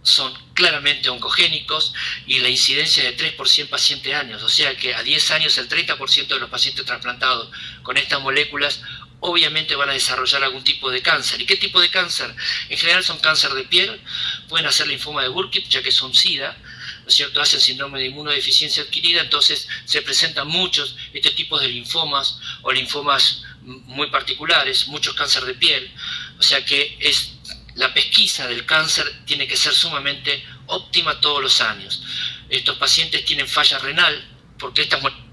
son claramente oncogénicos y la incidencia de 3 por 100 pacientes años, o sea que a 10 años el 30% de los pacientes trasplantados con estas moléculas obviamente van a desarrollar algún tipo de cáncer. ¿Y qué tipo de cáncer? En general son cáncer de piel, pueden hacer linfoma de Burkitt, ya que son SIDA, ¿no es cierto? Hacen síndrome de inmunodeficiencia adquirida, entonces se presentan muchos este tipo de linfomas o linfomas muy particulares, muchos cáncer de piel, o sea que la pesquisa del cáncer tiene que ser sumamente óptima todos los años. Estos pacientes tienen falla renal porque estas moléculas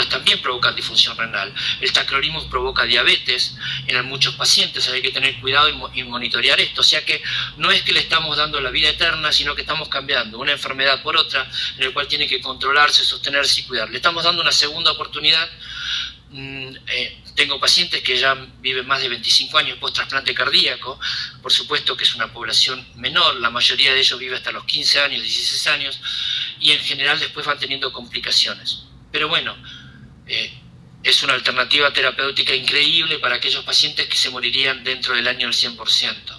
también provocan disfunción renal. El tacrolimus provoca diabetes en muchos pacientes, hay que tener cuidado y monitorear esto. O sea que no es que le estamos dando la vida eterna, sino que estamos cambiando una enfermedad por otra, en el cual tiene que controlarse, sostenerse y cuidar. Le estamos dando una segunda oportunidad. Tengo pacientes que ya viven más de 25 años post trasplante cardíaco, por supuesto que es una población menor, la mayoría de ellos vive hasta los 15 años, 16 años, y en general después van teniendo complicaciones. Pero bueno, es una alternativa terapéutica increíble para aquellos pacientes que se morirían dentro del año del 100%.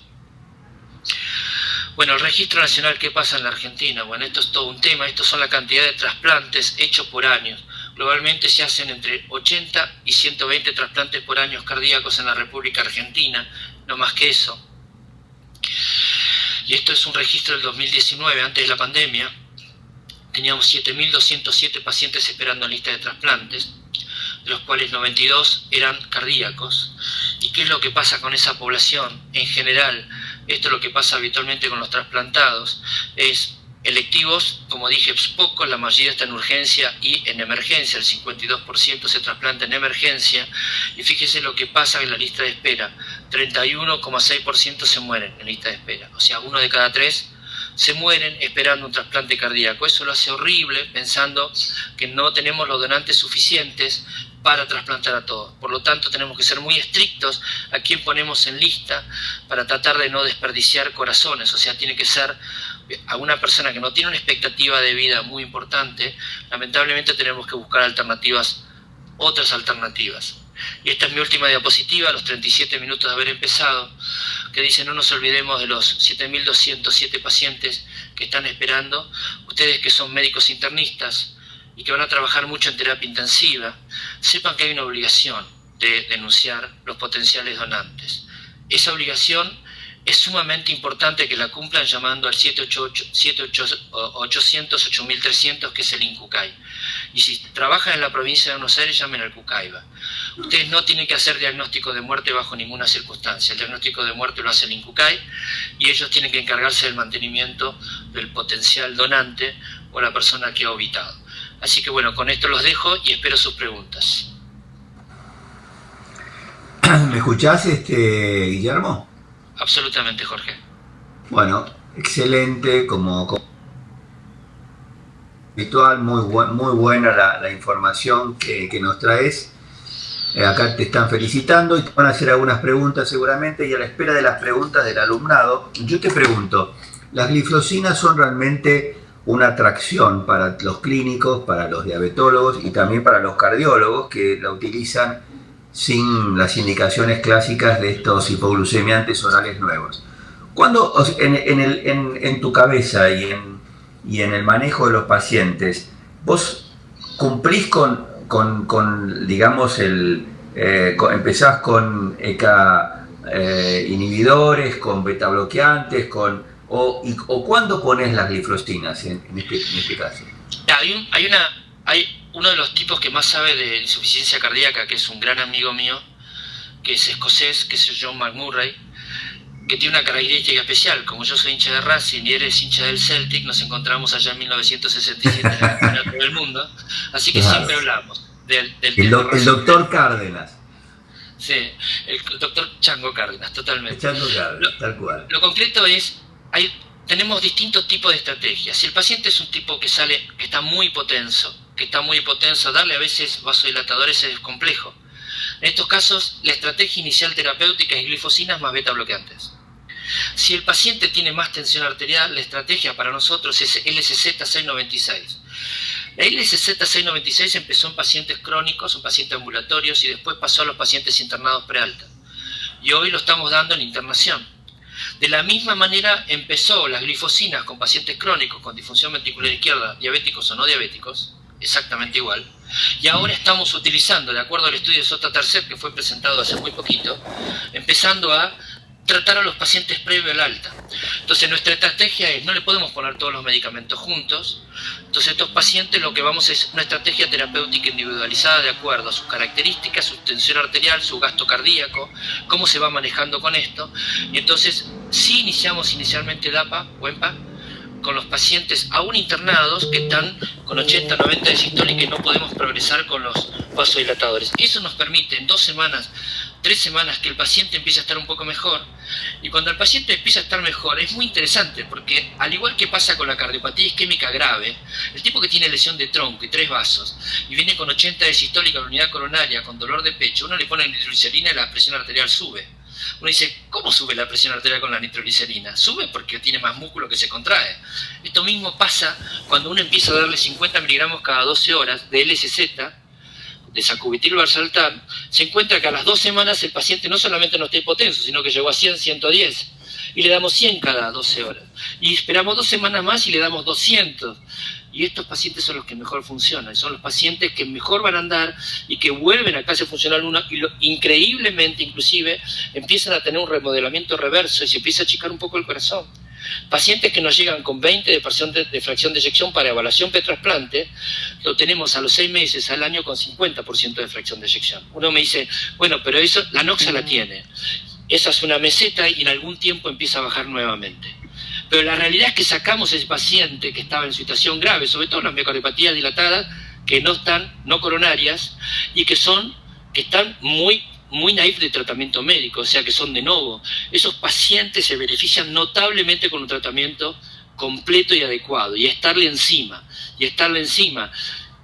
Bueno, el registro nacional, ¿qué pasa en la Argentina? Bueno, esto es todo un tema, estos son la cantidad de trasplantes hechos por años. Globalmente se hacen entre 80 y 120 trasplantes por año cardíacos en la República Argentina, no más que eso. Y esto es un registro del 2019, antes de la pandemia. Teníamos 7.207 pacientes esperando en lista de trasplantes, de los cuales 92 eran cardíacos. ¿Y qué es lo que pasa con esa población? En general, esto es lo que pasa habitualmente con los trasplantados, es electivos, como dije, pocos, la mayoría está en urgencia y en emergencia, el 52% se trasplanta en emergencia, y fíjese lo que pasa en la lista de espera, 31,6% se mueren en lista de espera, o sea, 1 de cada 3 se mueren esperando un trasplante cardíaco. Eso lo hace horrible, pensando que no tenemos los donantes suficientes para trasplantar a todos. Por lo tanto, tenemos que ser muy estrictos a quién ponemos en lista para tratar de no desperdiciar corazones. O sea, tiene que ser a una persona que no tiene una expectativa de vida muy importante. Lamentablemente tenemos que buscar otras alternativas. Y esta es mi última diapositiva, a los 37 minutos de haber empezado, que dice: no nos olvidemos de los 7.207 pacientes que están esperando. Ustedes que son médicos internistas y que van a trabajar mucho en terapia intensiva, sepan que hay una obligación de denunciar los potenciales donantes. Esa obligación es sumamente importante que la cumplan llamando al 788-800-8300, que es el INCUCAI. Y si trabajan en la provincia de Buenos Aires, llamen al CUCAIBA. Ustedes no tienen que hacer diagnóstico de muerte bajo ninguna circunstancia. El diagnóstico de muerte lo hace el INCUCAI y ellos tienen que encargarse del mantenimiento del potencial donante o la persona que ha obitado. Así que bueno, con esto los dejo y espero sus preguntas. ¿Me escuchás, Guillermo? Absolutamente, Jorge. Bueno, excelente, como habitual, muy buena la información que nos traes. Acá te están felicitando y te van a hacer algunas preguntas seguramente, y a la espera de las preguntas del alumnado, yo te pregunto, ¿las glifosinas son realmente una atracción para los clínicos, para los diabetólogos y también para los cardiólogos que la utilizan sin las indicaciones clásicas de estos hipoglucemiantes orales nuevos? ¿Cuándo en tu cabeza y en el manejo de los pacientes, vos cumplís con digamos, empezás con ECA inhibidores, con beta bloqueantes, o cuándo pones las glifosinas en este caso? Hay uno de los tipos que más sabe de insuficiencia cardíaca, que es un gran amigo mío, que es escocés, que es John McMurray, que tiene una característica especial. Como yo soy hincha de Racing y eres hincha del Celtic, nos encontramos allá en 1967 en el campeonato del mundo, así que siempre hablamos el doctor Cárdenas. Sí, el doctor Chango Cárdenas, totalmente. Chango Cárdenas, tal cual. Lo concreto es, tenemos distintos tipos de estrategias. Si el paciente es un tipo que está muy hipotenso, darle a veces vasodilatadores es complejo. En estos casos, la estrategia inicial terapéutica es glifosinas más beta bloqueantes. Si el paciente tiene más tensión arterial, la estrategia para nosotros es LSZ696. La LSZ696 empezó en pacientes crónicos, en pacientes ambulatorios, y después pasó a los pacientes internados prealta. Y hoy lo estamos dando en internación. De la misma manera empezó las glifosinas con pacientes crónicos con disfunción ventricular izquierda, diabéticos o no diabéticos, exactamente igual. Y ahora estamos utilizando, de acuerdo al estudio de Sota-Tercer que fue presentado hace muy poquito, empezando a tratar a los pacientes previo al alta. Entonces nuestra estrategia es, no le podemos poner todos los medicamentos juntos, entonces estos pacientes lo que vamos es una estrategia terapéutica individualizada de acuerdo a sus características, su tensión arterial, su gasto cardíaco, cómo se va manejando con esto, y entonces sí iniciamos inicialmente DAPA o EMPA con los pacientes aún internados que están con 80-90 de sistólica y no podemos progresar con los vasodilatadores. Eso nos permite en 2 semanas, 3 semanas que el paciente empiece a estar un poco mejor, y cuando el paciente empieza a estar mejor es muy interesante porque al igual que pasa con la cardiopatía isquémica grave, el tipo que tiene lesión de tronco y 3 vasos y viene con 80 de sistólica en la unidad coronaria con dolor de pecho, uno le pone nitroglicerina y la presión arterial sube. Uno dice, ¿cómo sube la presión arterial con la nitroglicerina? Sube porque tiene más músculo que se contrae. Esto mismo pasa cuando uno empieza a darle 50 miligramos cada 12 horas de LSZ, de sacubitril valsartán, se encuentra que a las 2 semanas el paciente no solamente no está hipotenso, sino que llegó a 100, 110, y le damos 100 cada 12 horas. Y esperamos 2 semanas más y le damos 200. Y estos pacientes son los que mejor funcionan, son los pacientes que mejor van a andar y que vuelven a clase funcional 1 y increíblemente inclusive empiezan a tener un remodelamiento reverso y se empieza a achicar un poco el corazón. Pacientes que nos llegan con 20 de fracción de eyección para evaluación pretrasplante, lo tenemos a los 6 meses al año con 50% de fracción de eyección. Uno me dice, bueno, pero eso la Noxa la tiene. Esa es una meseta y en algún tiempo empieza a bajar nuevamente. Pero la realidad es que sacamos a ese paciente que estaba en situación grave, sobre todo las miocardiopatías dilatadas, que no están, no coronarias, y que están muy naif de tratamiento médico, o sea que son de novo. Esos pacientes se benefician notablemente con un tratamiento completo y adecuado, y estarle encima,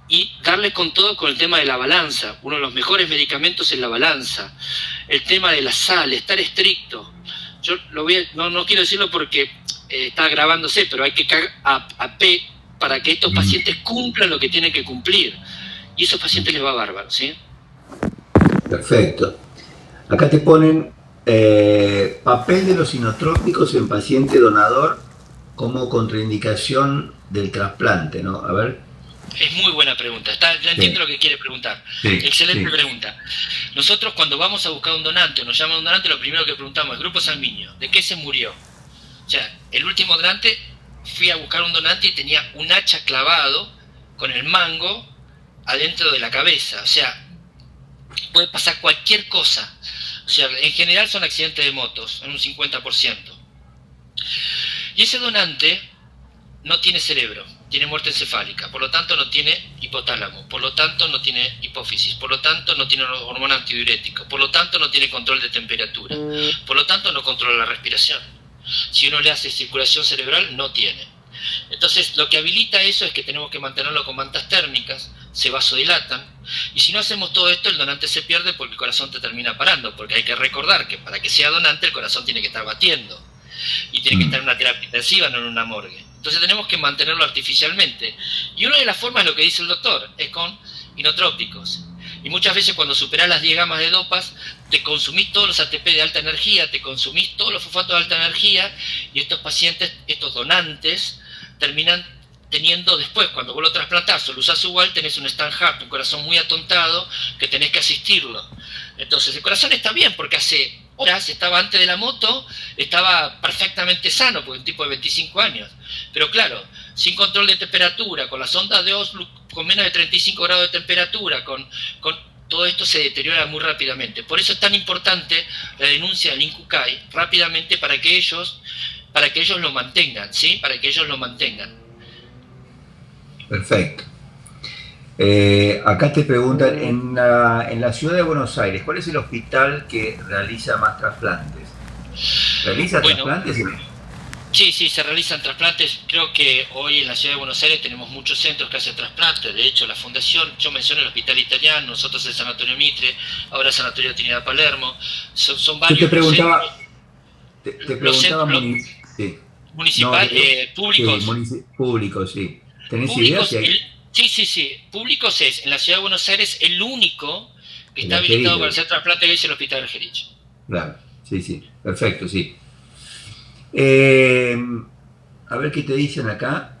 y darle con todo con el tema de la balanza. Uno de los mejores medicamentos es la balanza, el tema de la sal, estar estricto. Yo no quiero decirlo porque está grabándose, pero hay que caer a P para que estos pacientes cumplan lo que tienen que cumplir. Y a esos pacientes les va bárbaro, ¿sí? Perfecto. Acá te ponen papel de los inotrópicos en paciente donador como contraindicación del trasplante, ¿no? A ver. Es muy buena pregunta. Ya entiendo lo que quiere preguntar. Sí, excelente pregunta. Nosotros cuando vamos a buscar un donante, nos llaman un donante, lo primero que preguntamos es grupo sanguíneo, ¿de qué se murió? O sea, el último donante, fui a buscar un donante y tenía un hacha clavado con el mango adentro de la cabeza. O sea, puede pasar cualquier cosa. O sea, en general son accidentes de motos, en un 50%. Y ese donante no tiene cerebro, tiene muerte encefálica, por lo tanto no tiene hipotálamo, por lo tanto no tiene hipófisis, por lo tanto no tiene hormona antidiurética, por lo tanto no tiene control de temperatura, por lo tanto no controla la respiración. Si uno le hace circulación cerebral, no tiene. Entonces, lo que habilita eso es que tenemos que mantenerlo con mantas térmicas, se vasodilatan, y si no hacemos todo esto, el donante se pierde porque el corazón te termina parando, porque hay que recordar que para que sea donante el corazón tiene que estar batiendo, y tiene que estar en una terapia intensiva, no en una morgue. Entonces tenemos que mantenerlo artificialmente. Y una de las formas, lo que dice el doctor, es con inotrópicos. Y muchas veces cuando superás las 10 gamas de dopas, te consumís todos los ATP de alta energía, te consumís todos los fosfatos de alta energía, y estos pacientes, estos donantes, terminan teniendo después, cuando vos lo trasplantás o lo usás igual, tenés un stand heart, un corazón muy atontado, que tenés que asistirlo. Entonces el corazón está bien, porque hace horas, estaba antes de la moto, estaba perfectamente sano, porque es un tipo de 25 años. Pero claro, sin control de temperatura, con las ondas de Oslo con menos de 35 grados de temperatura, con todo esto se deteriora muy rápidamente. Por eso es tan importante la denuncia del INCUCAI rápidamente para que ellos lo mantengan, ¿sí? Para que ellos lo mantengan. Perfecto. Acá te preguntan, en la ciudad de Buenos Aires, ¿cuál es el hospital que realiza más trasplantes? ¿Realiza trasplantes? Sí, se realizan trasplantes. Creo que hoy en la ciudad de Buenos Aires tenemos muchos centros que hacen trasplantes. De hecho, la fundación, yo mencioné el Hospital Italiano, nosotros el Sanatorio Mitre, ahora el Sanatorio Trinidad Palermo. Son varios. Yo te Los preguntaba centros sí. No, municipal, públicos. públicos, sí. ¿Tenés idea Públicos, si hay sí. Públicos es, en la ciudad de Buenos Aires, el único que en está la habilitado para querida? hacer trasplante es el Hospital Argerich. Claro, sí, sí, perfecto, sí. Eh, a ver qué te dicen acá.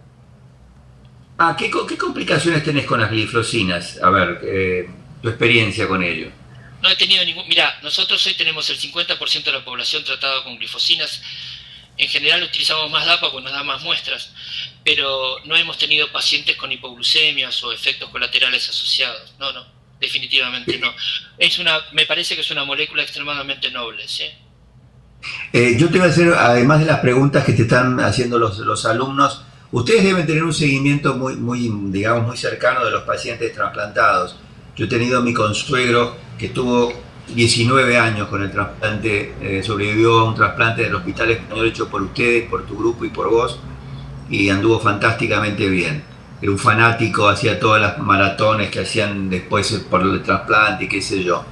¿Qué complicaciones tenés con las glifosinas? A ver, tu experiencia con ello. No he tenido ningún... Mira, nosotros hoy tenemos el 50% de la población tratada con glifosinas. En general utilizamos más DAPA porque nos da más muestras, pero no hemos tenido pacientes con hipoglucemias o efectos colaterales asociados. No, definitivamente no. Me parece que es una molécula extremadamente noble, ¿sí? Yo te voy a hacer, además de las preguntas que te están haciendo los alumnos, ustedes deben tener un seguimiento digamos, muy cercano de los pacientes trasplantados. Yo he tenido a mi consuegro que estuvo 19 años con el trasplante, sobrevivió a un trasplante del Hospital Español hecho por ustedes, por tu grupo y por vos, y anduvo fantásticamente bien. Era un fanático, hacía todas las maratones que hacían después por el trasplante y qué sé yo.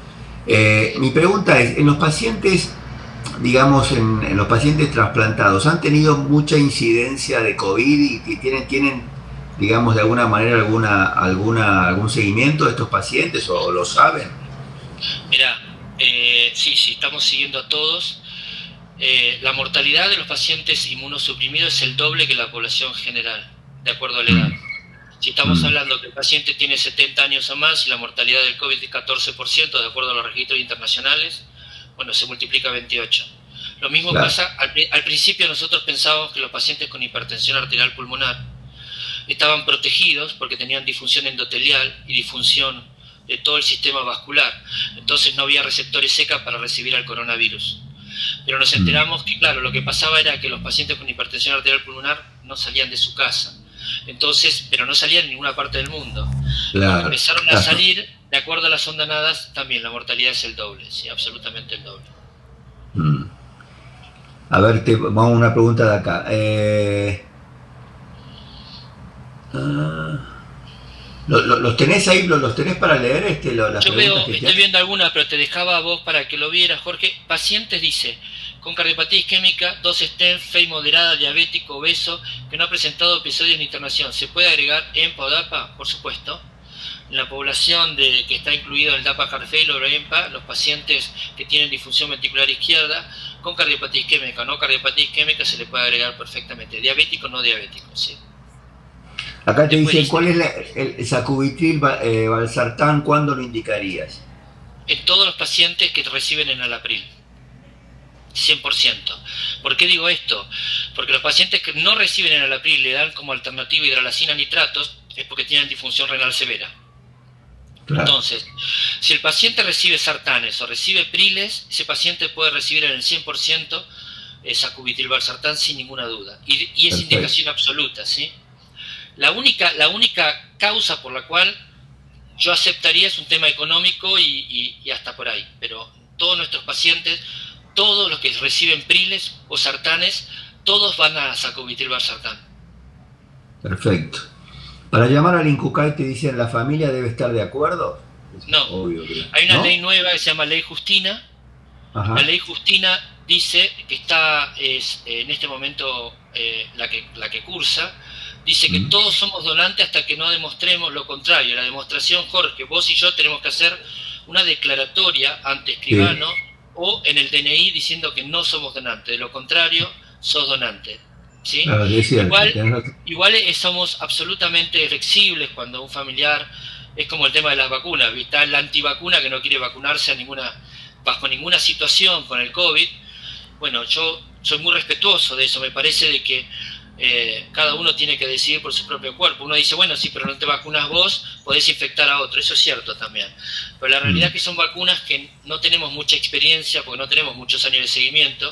Mi pregunta es, en los pacientes, digamos, en los pacientes trasplantados, ¿han tenido mucha incidencia de COVID y tienen, digamos, de alguna manera algún seguimiento de estos pacientes o lo saben? Mira, sí, estamos siguiendo a todos. La mortalidad de los pacientes inmunosuprimidos es el doble que la población general, de acuerdo a la edad. Si estamos hablando que el paciente tiene 70 años o más y la mortalidad del COVID es 14%, de acuerdo a los registros internacionales, bueno, se multiplica 28. Lo mismo pasa, al principio nosotros pensábamos que los pacientes con hipertensión arterial pulmonar estaban protegidos porque tenían disfunción endotelial y disfunción de todo el sistema vascular. Entonces no había receptores SECA para recibir al coronavirus. Pero nos enteramos que, claro, lo que pasaba era que los pacientes con hipertensión arterial pulmonar no salían de su casa. Entonces, pero no salían en ninguna parte del mundo. Cuando empezaron a salir, de acuerdo a las ondanadas, también la mortalidad es el doble, sí, absolutamente el doble. A ver, vamos a una pregunta de acá. ¿Los tenés ahí, los tenés para leer las preguntas que te estoy viendo algunas, pero te dejaba a vos para que lo vieras, Jorge. Pacientes, dice, con cardiopatía isquémica, 2 stents, FEI moderada, diabético, obeso, que no ha presentado episodios de internación. ¿Se puede agregar EMPA o DAPA? Por supuesto. En la población que está incluido en el DAPA Heart Failure o EMPA, los pacientes que tienen disfunción ventricular izquierda, con cardiopatía isquémica o no cardiopatía isquémica, se le puede agregar perfectamente. Diabético o no diabético, sí. Acá te dicen, ¿cuál es el sacubitril valsartán? ¿Cuándo lo indicarías? En todos los pacientes que reciben enalapril. 100%. ¿Por qué digo esto? Porque los pacientes que no reciben enalapril le dan como alternativa hidralacina nitratos es porque tienen disfunción renal severa. Claro. Entonces, si el paciente recibe sartanes o recibe priles, ese paciente puede recibir en el 100% sacubitril valsartán sin ninguna duda. Y es indicación absoluta, ¿sí? La única causa por la cual yo aceptaría es un tema económico y hasta por ahí. Pero todos nuestros pacientes, todos los que reciben priles o sartanes, todos van a sacubitril valsartán. Perfecto. Para llamar al INCUCAI te dicen, ¿la familia debe estar de acuerdo? No. Obvio que hay una ley nueva que se llama Ley Justina. Ajá. La Ley Justina dice que está en este momento la que cursa, dice que todos somos donantes hasta que no demostremos lo contrario. La demostración, Jorge, vos y yo tenemos que hacer una declaratoria ante escribano o en el DNI diciendo que no somos donantes. De lo contrario, sos donante. ¿Sí? Claro, igual somos absolutamente flexibles cuando un familiar, es como el tema de las vacunas, está la antivacuna que no quiere vacunarse bajo ninguna situación con el COVID. Bueno, yo soy muy respetuoso de eso, me parece de que cada uno tiene que decidir por su propio cuerpo. Uno dice, bueno, sí, pero no te vacunas vos, podés infectar a otro, eso es cierto también. Pero la realidad es que son vacunas que no tenemos mucha experiencia, porque no tenemos muchos años de seguimiento,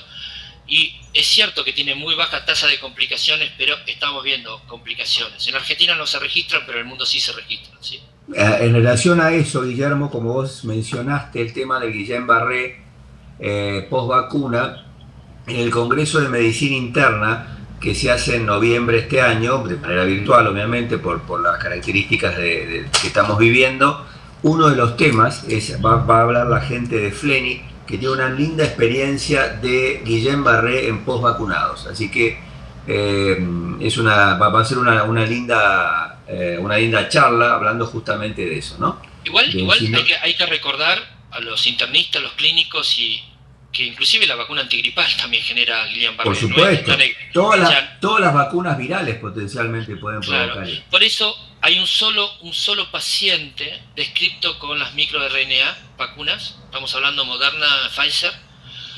y es cierto que tiene muy baja tasa de complicaciones, pero estamos viendo complicaciones. En Argentina no se registran, pero en el mundo sí se registran, ¿sí? En relación a eso, Guillermo, como vos mencionaste, el tema de Guillain-Barré post vacuna, en el Congreso de Medicina Interna, que se hace en noviembre de este año, de manera virtual obviamente, por las características que estamos viviendo, uno de los temas va a hablar la gente de FLENIC, que tiene una linda experiencia de Guillain-Barré en post vacunados. Así que va a ser una linda charla hablando justamente de eso, ¿no? Igual hay que recordar a los internistas, a los clínicos, y que inclusive la vacuna antigripal también genera Guillain-Barré. Por supuesto, todas las vacunas virales potencialmente pueden provocar eso. Por eso hay un solo paciente descrito con las microRNA vacunas, estamos hablando Moderna, Pfizer,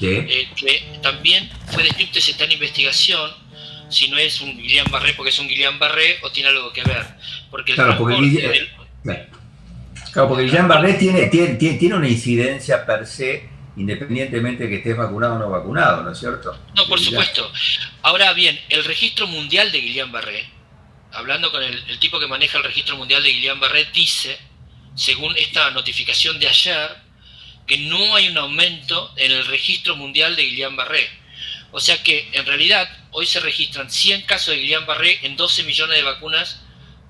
que también fue descrito y se está en investigación si no es un Guillain-Barré porque es un Guillain-Barré o tiene algo que ver. Porque porque el Guillain-Barré tiene una incidencia per se, independientemente de que estés vacunado o no vacunado, ¿no es cierto? No, por supuesto. Ahora bien, el registro mundial de Guillain-Barré, hablando con el tipo que maneja el registro mundial de Guillain-Barré, dice, según esta notificación de ayer, que no hay un aumento en el registro mundial de Guillain-Barré. O sea que, en realidad, hoy se registran 100 casos de Guillain-Barré en 12 millones de vacunas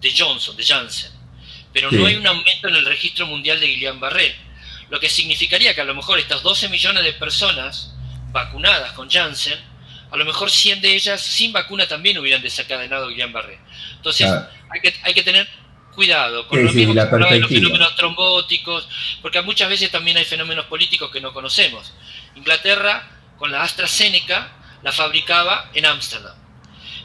de Janssen. Pero no hay un aumento en el registro mundial de Guillain-Barré. Lo que significaría que a lo mejor estas 12 millones de personas vacunadas con Janssen, a lo mejor 100 de ellas sin vacuna también hubieran desencadenado Guillain-Barré. Entonces, hay que tener cuidado con lo mismo que hablaba de los fenómenos trombóticos, porque muchas veces también hay fenómenos políticos que no conocemos. Inglaterra, con la AstraZeneca, la fabricaba en Ámsterdam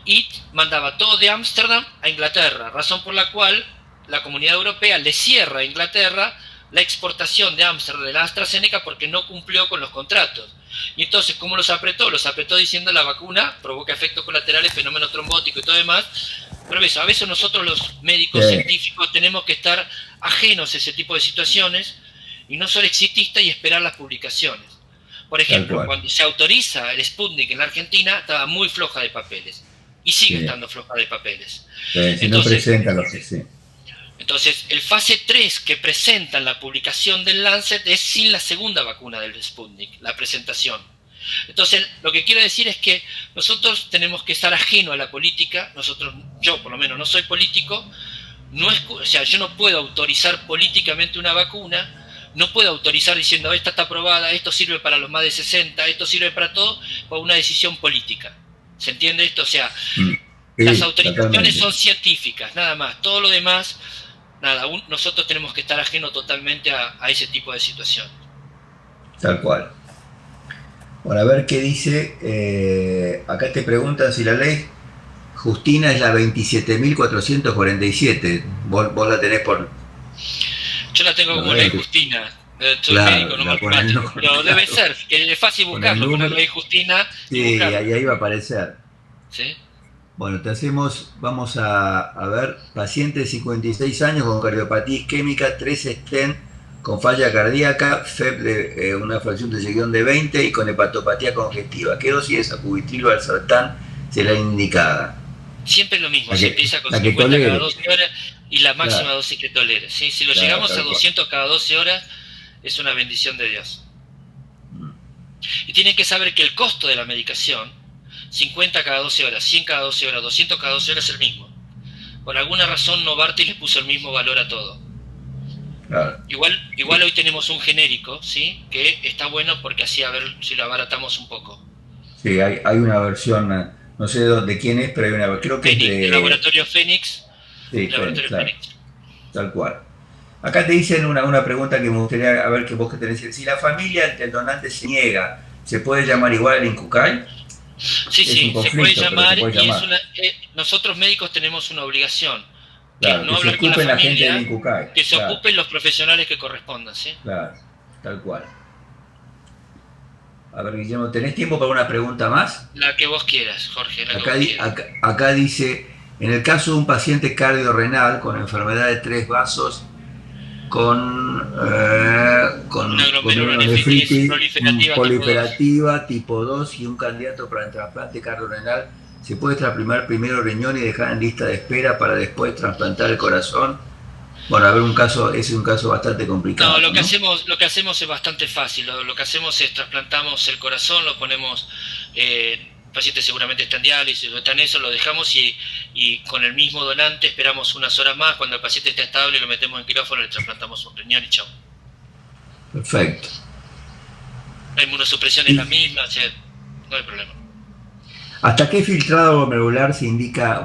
y mandaba todo de Ámsterdam a Inglaterra, razón por la cual la Comunidad Europea le cierra a Inglaterra la exportación de Ámsterdam de la AstraZeneca porque no cumplió con los contratos. Y entonces, ¿cómo los apretó? Los apretó diciendo la vacuna provoca efectos colaterales, fenómenos trombóticos y todo demás. Pero a veces nosotros los médicos científicos tenemos que estar ajenos a ese tipo de situaciones y no ser exitistas y esperar las publicaciones. Por ejemplo, cuando se autoriza el Sputnik en la Argentina, estaba muy floja de papeles. Y sigue estando floja de papeles. Entonces, el fase 3 que presenta en la publicación del Lancet es sin la segunda vacuna del Sputnik, la presentación. Entonces, lo que quiero decir es que nosotros tenemos que estar ajenos a la política. Yo por lo menos no soy político, yo no puedo autorizar políticamente una vacuna. No puedo autorizar diciendo esta está aprobada, esto sirve para los más de 60, esto sirve para todo, por una decisión política. ¿Se entiende esto? O sea, las autorizaciones son científicas, nada más. Todo lo demás, nada. Nosotros tenemos que estar ajenos totalmente a ese tipo de situación. Tal cual. Bueno, a ver qué dice. Acá te preguntan si la ley Justina es la 27.447. Vos la tenés por... Yo la tengo como ley Justina. Soy médico, no matemático. Pero debe ser, que es fácil buscarlo, poner ley Justina. Sí, ahí va a aparecer. ¿Sí? Bueno, vamos a ver, paciente de 56 años con cardiopatía isquémica, 3 stent con falla cardíaca, FEP de una fracción de eyección de 20 y con hepatopatía congestiva. ¿Qué dosis de sacubitril o valsartán será indicada? Siempre lo mismo, se empieza con 50 cada 12 horas y la máxima dosis que tolere. ¿Sí? Si lo llegamos a 200 cada 12 horas, es una bendición de Dios. Y tienen que saber que el costo de la medicación, 50 cada 12 horas, 100 cada 12 horas, 200 cada 12 horas es el mismo. Por alguna razón Novartis le puso el mismo valor a todo. Claro. Igual hoy tenemos un genérico, ¿sí? Que está bueno porque así a ver si lo abaratamos un poco. Sí, hay una versión, no sé de quién es, pero hay una, creo que Fénix, es de... el laboratorio Fénix. Sí, Fénix. Tal cual. Acá te dicen una pregunta que me gustaría a ver que vos que tenés. Si la familia del donante se niega, ¿se puede llamar igual al INCUCAI? Sí, se puede llamar, nosotros médicos tenemos una obligación. Claro, no que se ocupen la gente del INCUCAI. Que se ocupen los profesionales que correspondan, ¿sí? Claro, tal cual. A ver, Guillermo, ¿tenés tiempo para una pregunta más? La que vos quieras, Jorge. Acá dice, en el caso de un paciente cardiorrenal con enfermedad de 3 vasos, con glomerulonefritis proliferativa tipo 2 y un candidato para el trasplante cardiorrenal, ¿se puede trasplantar primero riñón y dejar en lista de espera para después trasplantar el corazón? Bueno, a ver, es un caso bastante complicado. No, lo que hacemos es bastante fácil. Lo que hacemos es trasplantamos el corazón, lo ponemos, el paciente seguramente está en diálisis, está en eso, lo dejamos y con el mismo donante esperamos unas horas más. Cuando el paciente está estable, lo metemos en quirófano, le trasplantamos un riñón y chao. Perfecto. supresión es la misma, o sea, no hay problema. ¿Hasta qué filtrado glomerular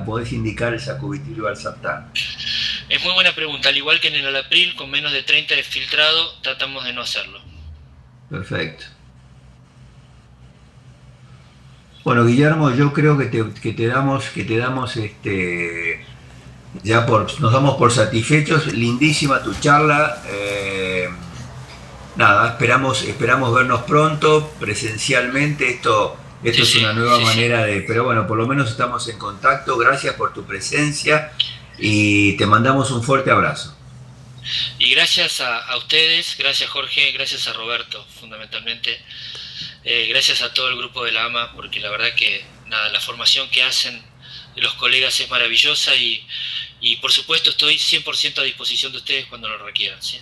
podés indicar el sacubitril valsartán? Es muy buena pregunta. Al igual que en el Alapril, con menos de 30 de filtrado, tratamos de no hacerlo. Perfecto. Bueno, Guillermo, yo creo que te damos nos damos por satisfechos. Lindísima tu charla. Nada, esperamos vernos pronto, presencialmente. Esto es una nueva manera de, pero bueno, por lo menos estamos en contacto. Gracias por tu presencia y te mandamos un fuerte abrazo. Y gracias a ustedes, gracias Jorge, gracias a Roberto, fundamentalmente. Gracias a todo el grupo de la AMA, porque la verdad que nada, la formación que hacen de los colegas es maravillosa y por supuesto estoy 100% a disposición de ustedes cuando lo requieran, ¿sí?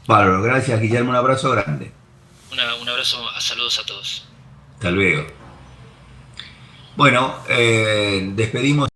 Bárbaro, gracias Guillermo, un abrazo grande. Un abrazo, saludos a todos. Hasta luego. Bueno, despedimos.